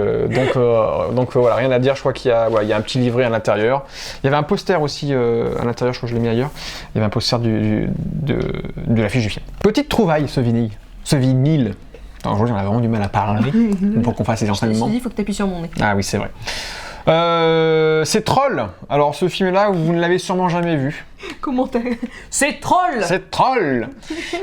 voilà, rien à dire. Je crois qu'il y a un petit livret à l'intérieur. Il y avait un poster aussi à l'intérieur. Je crois que je l'ai mis ailleurs. Il y avait un poster de l'affiche du film. Petite trouvaille, ce vinyle. Alors, aujourd'hui, on a vraiment du mal à parler pour qu'on fasse les enseignements. Il faut que tu appuies sur mon nez. Ah oui, c'est vrai. C'est Troll. Alors ce film-là, vous ne l'avez sûrement jamais vu. Comment t'as... C'est Troll. C'est Troll.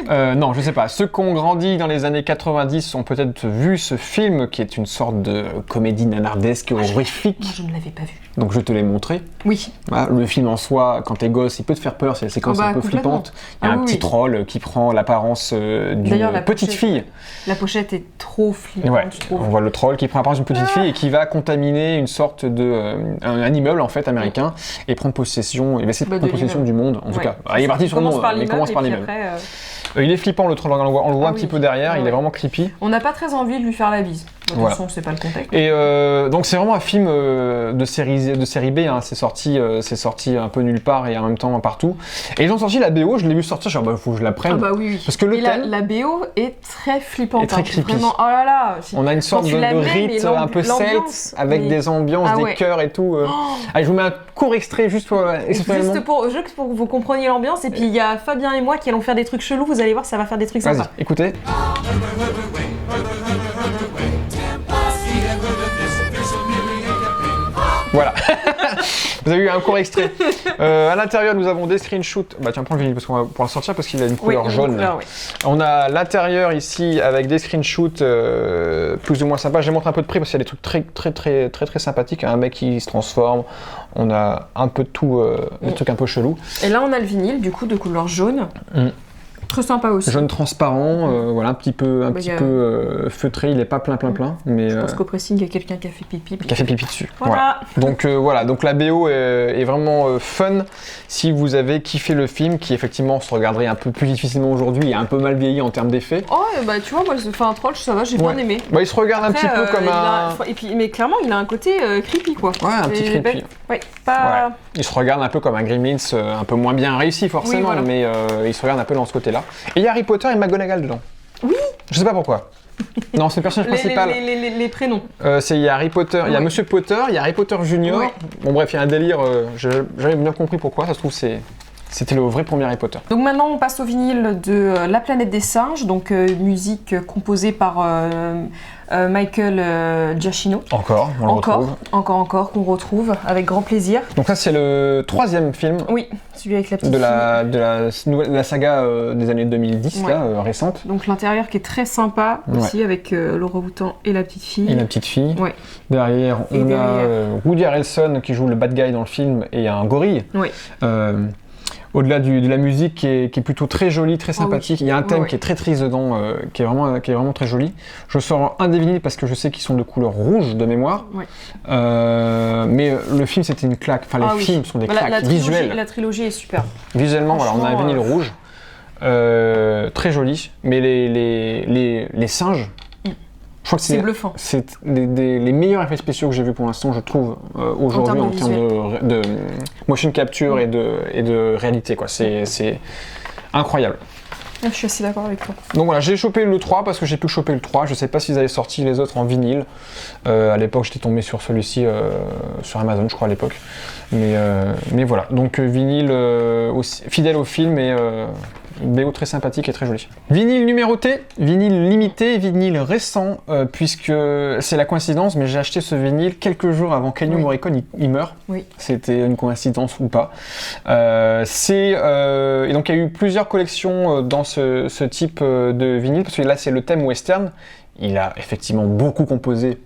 Non, je sais pas. Ceux qui ont grandi dans les années 90 ont peut-être vu ce film, qui est une sorte de comédie nanardesque horrifique. Moi, je ne l'avais pas vu. Donc je te l'ai montré. Oui. Voilà, le film en soi, quand t'es gosse, il peut te faire peur. C'est la séquence un peu flippante. Il y a un petit troll qui prend l'apparence d'une petite fille. La pochette est trop flippante, ouais. je trouve. On voit le troll qui prend l'apparence d'une petite fille et qui va contaminer une sorte un immeuble en fait américain et prendre possession. Il va essayer de prendre possession du monde. En tout cas, il est parti sur le monde. Il commence par l'immeuble. Il est flippant le troll. On le voit un petit peu derrière. Il est vraiment creepy. On n'a pas très envie de lui faire la bise. De toute façon, c'est pas le contexte. Et donc c'est vraiment un film de série B. Hein. C'est sorti un peu nulle part et en même temps partout. Et ils ont sorti la BO. Je l'ai vu sortir. Je suis faut que je la prenne. Ah bah oui. Parce que le thème, la BO est très flippante. Et très creepy. Vraiment. Oh là là. On a une sorte de rite un peu celte avec des ambiances, des chœurs et tout. Allez, je vous mets un court extrait juste pour que vous compreniez l'ambiance. Et puis il y a Fabien et moi qui allons faire des trucs chelous. Vous allez voir, ça va faire des trucs sympas. Vas-y, écoutez. Voilà. Vous avez eu un court extrait. À l'intérieur, nous avons des screenshots. Bah tiens, prends le vinyle parce qu'on va pouvoir le sortir parce qu'il a une couleur jaune. On a l'intérieur ici avec des screenshots plus ou moins sympas. Je les montre un peu de près parce qu'il y a des trucs très sympathiques. Un mec qui se transforme. On a un peu de tout, des trucs un peu chelous. Et là, on a le vinyle du coup de couleur jaune. Très sympa aussi. Jaune transparent, voilà, un petit peu feutré, il est pas plein, mais... Je pense qu'au pressing, il y a quelqu'un qui a fait pipi. Qui a fait pipi dessus. Voilà. Donc voilà, donc la BO est vraiment fun si vous avez kiffé le film, qui effectivement se regarderait un peu plus difficilement aujourd'hui et un peu mal vieilli en termes d'effets. Oh, bah tu vois, moi, un troll, ça va, j'ai bien aimé. Bah, il se regarde un petit peu comme mais clairement, il a un côté creepy, quoi. Ouais, un petit creepy. Ouais, pas... Ouais. Il se regarde un peu comme un Gremlins, un peu moins bien réussi forcément, oui, voilà. mais il se regarde un peu dans ce côté-là. Et il y a Harry Potter et McGonagall dedans. Oui. Je sais pas pourquoi. Non, c'est le personnage principal. Les prénoms. Il y a Harry Potter, il y a Monsieur Potter, il y a Harry Potter Junior. Ouais. Bon bref, il y a un délire, j'avais bien compris pourquoi, ça se trouve c'était le vrai premier Harry Potter. Donc maintenant on passe au vinyle de La Planète des Singes, donc musique composée par Michael Giacchino. Encore, on le retrouve. Encore, qu'on retrouve avec grand plaisir. Donc ça c'est le 3e film. Oui, celui avec la petite de la saga des années 2010, là, récente. Donc l'intérieur qui est très sympa aussi, avec Laura Houtan et la petite fille. Et la petite fille. Ouais. Derrière, on a Woody Harrelson qui joue le bad guy dans le film et un gorille. Oui. Au-delà de la musique qui est plutôt très jolie, très sympathique, il y a un thème qui est très triste dedans, qui est vraiment très joli. Je sors un des vinyles parce que je sais qu'ils sont de couleur rouge de mémoire, mais le film c'était une claque, enfin les films sont des claques visuelles. La trilogie est super. Visuellement, voilà, on a un vinyle rouge, très joli, mais les singes, je crois que c'est bluffant. C'est les meilleurs effets spéciaux que j'ai vus pour l'instant, je trouve, aujourd'hui en termes de motion capture et de réalité, quoi. C'est incroyable. Je suis assez d'accord avec toi. Donc voilà, j'ai chopé le 3 parce que j'ai pu choper le 3. Je sais pas s'ils avaient sorti les autres en vinyle. À l'époque, j'étais tombé sur celui-ci sur Amazon, je crois, à l'époque. Mais voilà, donc vinyle aussi, fidèle au film et BO très sympathique et très joli. Vinyle numéroté, vinyle limité, vinyle récent, puisque c'est la coïncidence, mais j'ai acheté ce vinyle quelques jours avant qu'Ennio Morricone il meure. Oui. C'était une coïncidence ou pas. Et donc il y a eu plusieurs collections dans ce type de vinyle, parce que là c'est le thème western. Il a effectivement beaucoup composé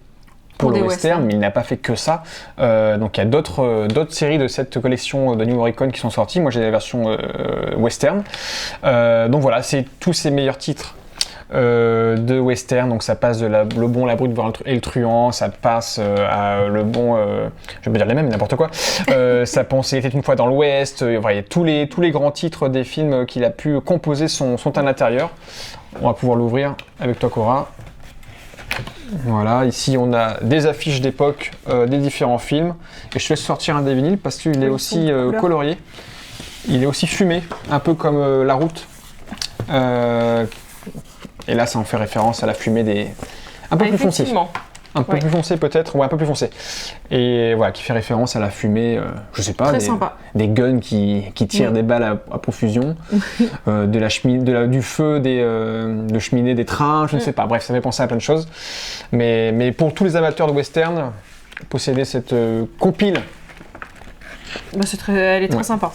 pour le western, mais il n'a pas fait que ça. Donc il y a d'autres séries de cette collection de Ennio Morricone qui sont sorties. Moi j'ai la version western. Donc voilà, c'est tous ses meilleurs titres de western. Donc ça passe de Le Bon, la Brute et le Truand, ça passe à Le Bon, je vais pas dire les mêmes, n'importe quoi. Ça pense, il était une fois dans l'Ouest. Voilà, tous les grands titres des films qu'il a pu composer sont à l'intérieur. On va pouvoir l'ouvrir avec toi, Cora. Voilà, ici on a des affiches d'époque des différents films, et je te laisse sortir un des vinyles parce qu'il est aussi colorié, il est aussi fumé, un peu comme La Route, et là ça en fait référence à la fumée un peu plus foncée. Un peu plus foncé peut-être, un peu plus foncé. Et voilà, qui fait référence à la fumée, je sais pas, des guns qui tirent des balles à profusion, du feu, de cheminée des trains, je ne sais pas. Bref, ça fait penser à plein de choses. Mais pour tous les amateurs de western, posséder cette compile... Bah elle est très sympa.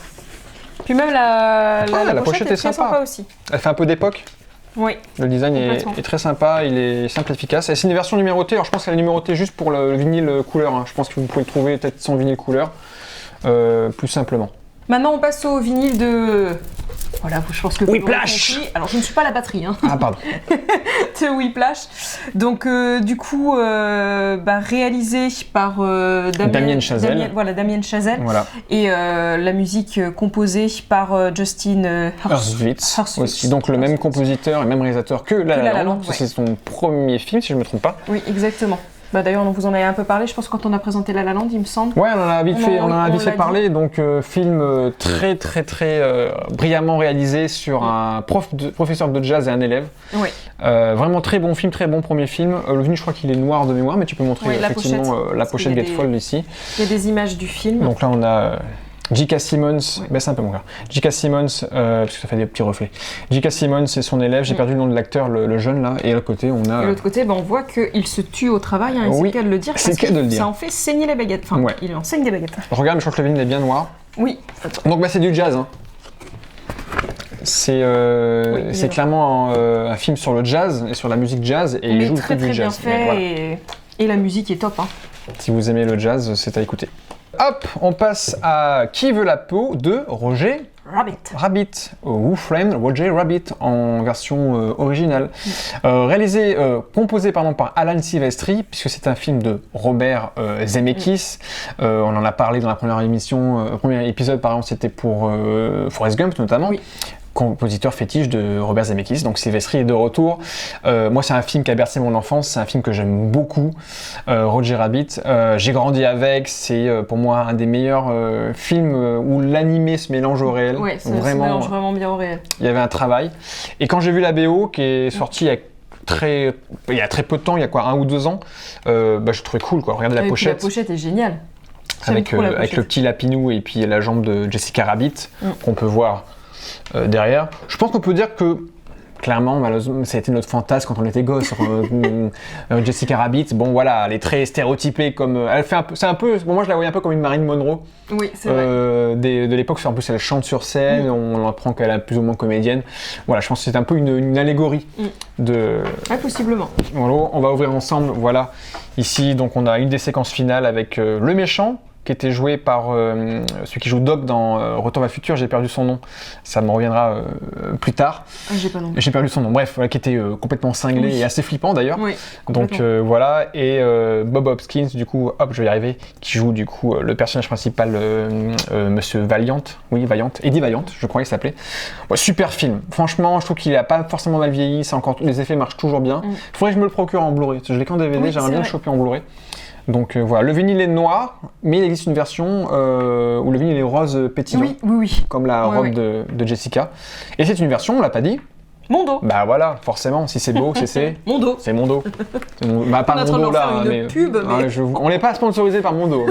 Puis même la pochette est très sympa aussi. Elle fait un peu d'époque. Oui. Le design est très sympa, il est simple et efficace. Et c'est une version numérotée, alors je pense qu'elle est numérotée juste pour le vinyle couleur. Hein. Je pense que vous pouvez le trouver peut-être sans vinyle couleur, plus simplement. Maintenant on passe au vinyle de... Voilà, je pense que vous Whiplash. compris. Alors je ne suis pas la batterie. Hein. Ah pardon. De Whiplash. Donc du coup, réalisé par Damien Chazelle. Damien Chazelle. Voilà. Et la musique composée par Justin Hurwitz aussi. Donc le même compositeur et même réalisateur que La La Land. C'est son premier film, si je ne me trompe pas. Oui, exactement. Bah d'ailleurs, on vous en avait un peu parlé, je pense, quand on a présenté La La Land, il me semble. Ouais, on en a vite fait parler. Donc, film très brillamment réalisé sur un professeur de jazz et un élève. Oui. Vraiment très bon film, très bon premier film. Le vinyle, je crois qu'il est noir de mémoire, mais tu peux montrer effectivement la pochette Gatefold ici. Il y a des images du film. Donc là, on a... J.K. Simmons, baisse un peu mon cœur. J.K. Simmons, parce que ça fait des petits reflets. J.K. Simmons et son élève, j'ai perdu le nom de l'acteur, le jeune là, et à l'autre côté on a... Et de l'autre côté, on voit qu'il se tue au travail, hein, c'est le cas de le dire, parce que ça en fait saigner les baguettes. Enfin, il enseigne des baguettes. Regarde, je crois que le vinyle est bien noir. Oui. Donc c'est du jazz. Hein. C'est clairement un film sur le jazz et sur la musique jazz, et il joue très du bien jazz. fait, voilà. Et la musique est top. Hein. Si vous aimez le jazz, c'est à écouter. Hop, on passe à Qui veut la peau de Roger Rabbit. Who Framed Roger Rabbit en version originale. Composé par Alan Silvestri, puisque c'est un film de Robert Zemeckis. On en a parlé dans la première émission, premier épisode, par exemple, c'était pour Forrest Gump notamment. Oui. Compositeur fétiche de Robert Zemeckis, donc Silvestri est de retour. Moi, c'est un film qui a bercé mon enfance, c'est un film que j'aime beaucoup, Roger Rabbit. J'ai grandi avec, c'est pour moi un des meilleurs films où l'animé se mélange au réel. Ouais, ça se mélange vraiment bien au réel. Il y avait un travail. Et quand j'ai vu la BO, qui est sortie il y a très peu de temps, il y a 1 ou 2 ans, je trouvais cool, quoi. Regardez la pochette. La pochette est géniale. Avec le petit lapinou et puis la jambe de Jessica Rabbit, qu'on peut voir derrière. Je pense qu'on peut dire que clairement, malheureusement, ça a été notre fantasme quand on était gosse. Jessica Rabbit, bon voilà, elle est très stéréotypée comme. Elle fait un peu. C'est un peu. Bon, moi, je la voyais un peu comme une Marilyn Monroe. Oui, c'est vrai. De l'époque, en plus, elle chante sur scène. On apprend qu'elle est plus ou moins comédienne. Voilà, je pense que c'est un peu une allégorie de. Ouais, possiblement. Voilà, on va ouvrir ensemble. Voilà, ici, donc, on a une des séquences finales avec le méchant, qui était joué par celui qui joue Doc dans Retour vers le futur, j'ai perdu son nom, ça me reviendra plus tard. J'ai perdu son nom, bref, voilà, qui était complètement cinglé et assez flippant d'ailleurs. Oui, donc voilà, et Bob Hopkins, du coup, hop, je vais y arriver, qui joue du coup le personnage principal, Monsieur Valiant, Eddie Valiant, je crois qu'il s'appelait. Ouais, super film, franchement, je trouve qu'il a pas forcément mal vieilli, les effets marchent toujours bien. Il faudrait que je me le procure en Blu-ray, je l'ai qu'en DVD, j'aimerais bien le choper en Blu-ray. Donc voilà, le vinyle est noir, mais il existe une version où le vinyle est rose pétillant, comme la robe de Jessica. Et c'est une version, on l'a pas dit. Mon Bah voilà, forcément, si c'est beau, c'est Mondo. C'est Mondo. Bah pas Mondo là, mais pub, mais... on n'est pas sponsorisé par Mondo,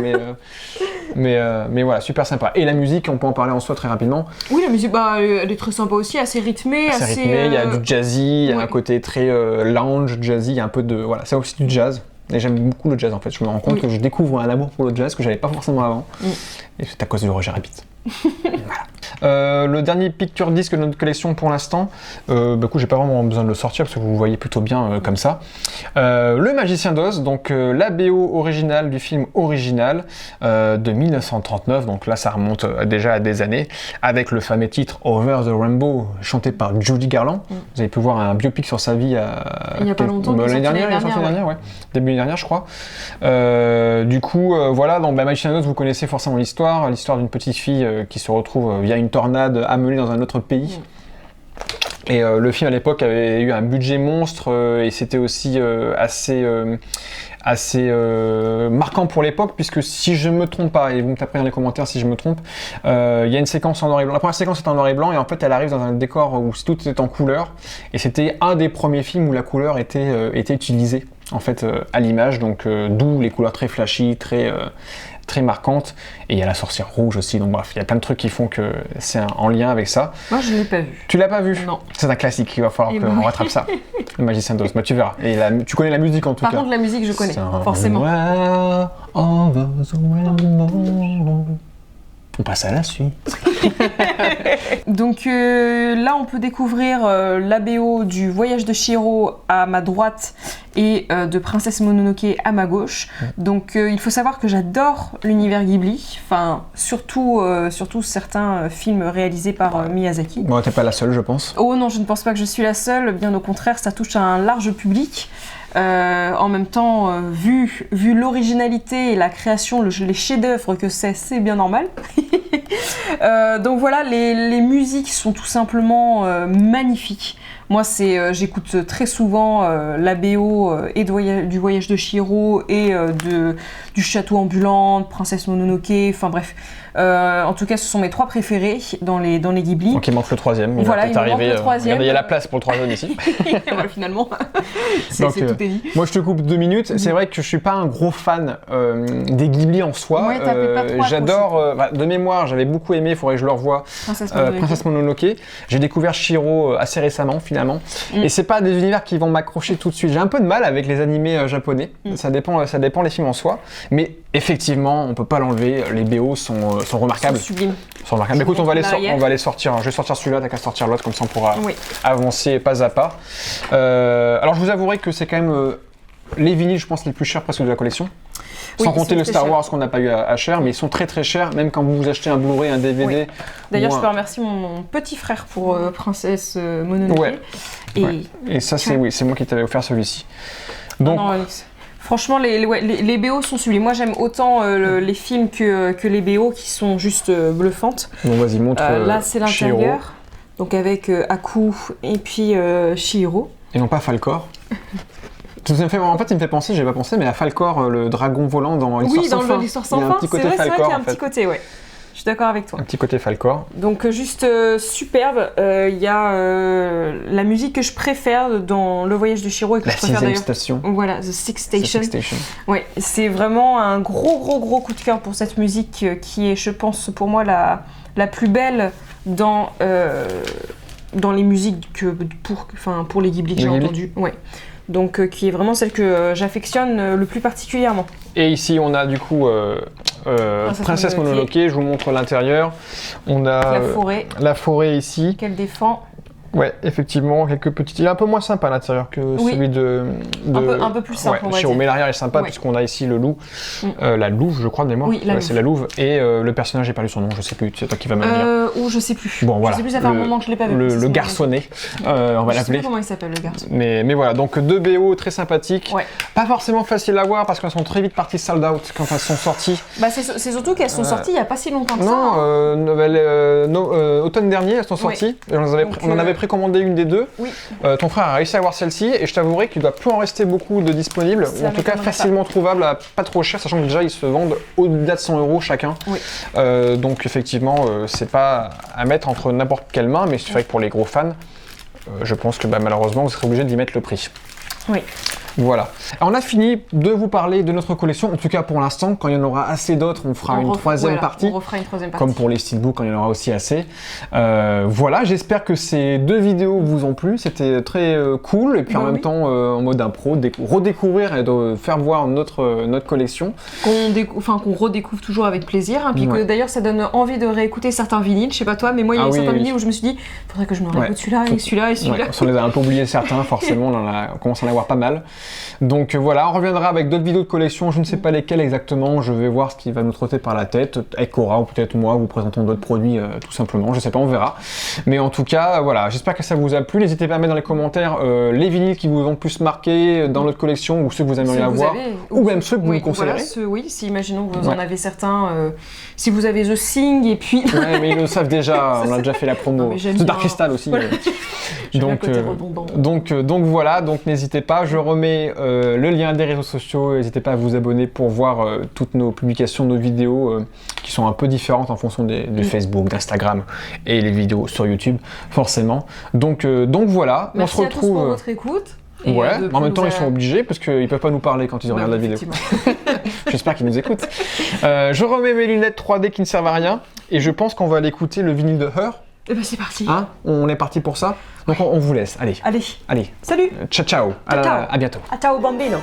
mais voilà, super sympa. Et la musique, on peut en parler en soi très rapidement. Oui, la musique, elle est très sympa aussi, assez rythmée. Il y a du jazzy, il y a un côté très lounge, jazzy, il y a un peu de... Voilà, c'est aussi du jazz. Et j'aime beaucoup le jazz en fait, je me rends compte que je découvre un amour pour le jazz que j'avais pas forcément avant. Et c'est à cause de Roger Rabbit. Voilà. Le dernier picture disc de notre collection pour l'instant, du coup j'ai pas vraiment besoin de le sortir parce que vous voyez plutôt bien comme ça. Le Magicien d'Oz, donc la BO originale du film original de 1939, donc là ça remonte déjà à des années, avec le fameux titre Over the Rainbow, chanté par Judy Garland. Vous avez pu voir un biopic sur sa vie il y a pas longtemps, l'année dernière, début l'année dernière je crois. Du coup voilà, donc Magicien d'Oz, vous connaissez forcément l'histoire d'une petite fille qui se retrouve via une tornade amenée dans un autre pays. Et le film à l'époque avait eu un budget monstre et c'était aussi assez marquant pour l'époque, puisque si je me trompe pas, et vous me taperez dans les commentaires si je me trompe, il y a une séquence en noir et blanc. La première séquence est en noir et blanc et en fait elle arrive dans un décor où tout est en couleur et c'était un des premiers films où la couleur était utilisée en fait à l'image, donc d'où les couleurs très flashy, très marquante, et il y a la sorcière rouge aussi, donc bref, il y a plein de trucs qui font que c'est en lien avec ça. Moi je l'ai pas vu. Tu l'as pas vu? Non. C'est un classique, il va falloir qu'on rattrape ça. Le Magicien d'Oz, tu verras. Et tu connais la musique en tout cas. Par contre la musique je connais, forcément. On passe à la suite. Donc là, on peut découvrir la BO du Voyage de Chihiro à ma droite et de Princesse Mononoke à ma gauche. Donc il faut savoir que j'adore l'univers Ghibli, enfin surtout certains films réalisés par Miyazaki. Bon, t'es pas la seule, je pense. Oh non, je ne pense pas que je suis la seule, bien au contraire, ça touche à un large public. En même temps, vu l'originalité et la création, les chefs-d'œuvre que c'est bien normal. Donc voilà, les musiques sont tout simplement magnifiques. Moi, j'écoute très souvent la BO et du Voyage de Chihiro et du Château ambulant, de Princesse Mononoke, enfin bref. En tout cas, ce sont mes 3 préférés dans les Ghibli. Donc il manque le 3e. Voilà, il manque le 3e. Regardez, il y a la place pour le 3e ici. Voilà, finalement, c'est tout est dit. Moi, je te coupe 2 minutes. C'est vrai que je suis pas un gros fan des Ghibli en soi. Ouais, pas trop j'adore, de mémoire, j'avais beaucoup aimé, il faudrait que je le revoie. Princesse Mononoke. J'ai découvert Chihiro assez récemment, finalement. Et c'est pas des univers qui vont m'accrocher tout de suite. J'ai un peu de mal avec les animés japonais. Ça dépend les films en soi. Mais effectivement, on peut pas l'enlever. Les BO sont remarquables. Sublimes. Sont remarquables. Écoute, on va les sortir. Je vais sortir celui-là, t'as qu'à sortir l'autre, comme ça on pourra avancer pas à pas. Alors je vous avouerai que c'est quand même les vinyles, je pense, les plus chers presque de la collection. Oui, Sans ils compter sont le très Star chers. Wars qu'on n'a pas eu à cher, mais ils sont très très chers, même quand vous achetez un Blu-ray, un DVD. Oui. D'ailleurs, ou je un- peux remercier mon petit frère pour Princesse Mononoke. Ouais. Et Ouais. Et ça, c'est oui, c'est moi qui t'avais offert celui-ci. Donc, non, franchement, les BO sont sublimes. Moi, j'aime autant les films que les BO qui sont juste bluffantes. bon, vas-y, montre. Là, c'est Chihiro. l'intérieur. Donc avec Aku et puis Chihiro. Et non pas Falcor. En fait, il me fait penser, j'ai pas pensé, mais à Falcor, le dragon volant dans l'histoire Oui, sans fin. dans l'histoire Il sans y a un fin. petit C'est côté vrai qu'il Falcor, y a un en petit fait. côté, ouais. Je suis d'accord avec toi. Un petit côté Falcor. Donc juste superbe. Il y a la musique que je préfère dans Le Voyage de Chihiro et que La je préfère 6ème d'ailleurs. station. Voilà, The Sixth The Station. Sixth Station. Ouais, c'est vraiment un gros coup de cœur pour cette musique qui est, je pense, pour moi la plus belle dans les musiques pour les Ghibli que j'ai Les Ghibli. entendues. Ouais. Donc qui est vraiment celle que j'affectionne le plus particulièrement. Et ici, on a du coup Princesse Mononoke. Je vous montre l'intérieur. On a la forêt ici. Qu'elle défend. Ouais, effectivement, quelques petites. Il est un peu moins sympa à l'intérieur que Oui. celui de. Un peu plus simple, on va Chihiro. dire. Mais l'arrière est sympa Ouais. puisqu'on a ici le loup, la louve, je crois de mémoire. Oui, la Ouais, louve. c'est la louve. Et le personnage, j'ai pas lu son nom, je sais plus. C'est toi qui vas me le dire. Ou je sais plus. Bon, voilà. Je sais plus, ça fait un moment que je l'ai pas vu. Le garçonnet, on va Je sais l'appeler. plus comment il s'appelle le garçon. Mais voilà, donc deux BO très sympathiques. Ouais. Pas forcément facile à voir parce qu'elles sont très vite parties sold out quand elles sont sorties. Bah c'est surtout qu'elles sont sorties il y a pas si longtemps que ça. Non, hein. automne dernier, elles sont sorties. Et on en avait précommandé une des deux. Oui. Ton frère a réussi à avoir celle-ci et je t'avouerai qu'il doit plus en rester beaucoup de disponibles, Ça ou en tout cas m'étonnerait pas. facilement trouvables à pas trop cher, sachant que déjà ils se vendent au-delà de 100 € chacun. Oui. Donc effectivement, c'est pas à mettre entre n'importe quelle main, mais c'est vrai que pour les gros fans, je pense que malheureusement vous serez obligé d'y mettre le prix. Oui. Voilà. Alors, on a fini de vous parler de notre collection, en tout cas pour l'instant. Quand il y en aura assez d'autres, on fera une troisième partie. On refera une troisième partie. Comme pour les steelbooks, quand il y en aura aussi assez. Voilà, j'espère que ces deux vidéos vous ont plu. C'était très cool. Et puis en même temps, en mode impro, redécouvrir et de faire voir notre collection. Qu'on redécouvre toujours avec plaisir. Hein, puis que d'ailleurs, ça donne envie de réécouter certains vinyles. Je sais pas toi, mais moi, il y a certains vinyles où je me suis dit, faudrait que je me réécoute celui-là et celui-là et celui-là. Ouais, on les a un peu oubliés certains, forcément. On commence à en avoir pas mal. Donc voilà, on reviendra avec d'autres vidéos de collection. Je ne sais pas lesquelles exactement. Je vais voir ce qui va nous trotter par la tête. Avec Cora ou peut-être moi, vous présentons d'autres produits tout simplement. Je sais pas, on verra. Mais en tout cas, voilà, j'espère que ça vous a plu. N'hésitez pas à mettre dans les commentaires les vinyles qui vous ont plus marqué dans notre collection ou ceux que vous aimeriez avoir. Ou même ceux que vous nous conseillerez. Voilà, oui, si imaginons que vous en avez certains. Si vous avez The Thing et puis. Ouais, mais ils le savent déjà. On a déjà fait la promo. The Dark Crystal aussi. Voilà. Donc voilà, donc n'hésitez pas. Je remets le lien des réseaux sociaux. N'hésitez pas à vous abonner pour voir toutes nos publications, nos vidéos qui sont un peu différentes en fonction du Facebook, d'Instagram et les vidéos sur YouTube, forcément. Donc voilà, merci on se retrouve. À tous pour votre écoute. Ouais, en même temps ils sont obligés parce qu'ils peuvent pas nous parler quand ils regardent la vidéo. J'espère qu'ils nous écoutent. Je remets mes lunettes 3D qui ne servent à rien et je pense qu'on va aller écouter le vinyle de Her. Et ben c'est parti. Hein, on est parti pour ça. Donc on vous laisse. Allez. Allez. Allez. Salut. Ciao ciao. Ciao, ciao. À bientôt. Ciao bambino.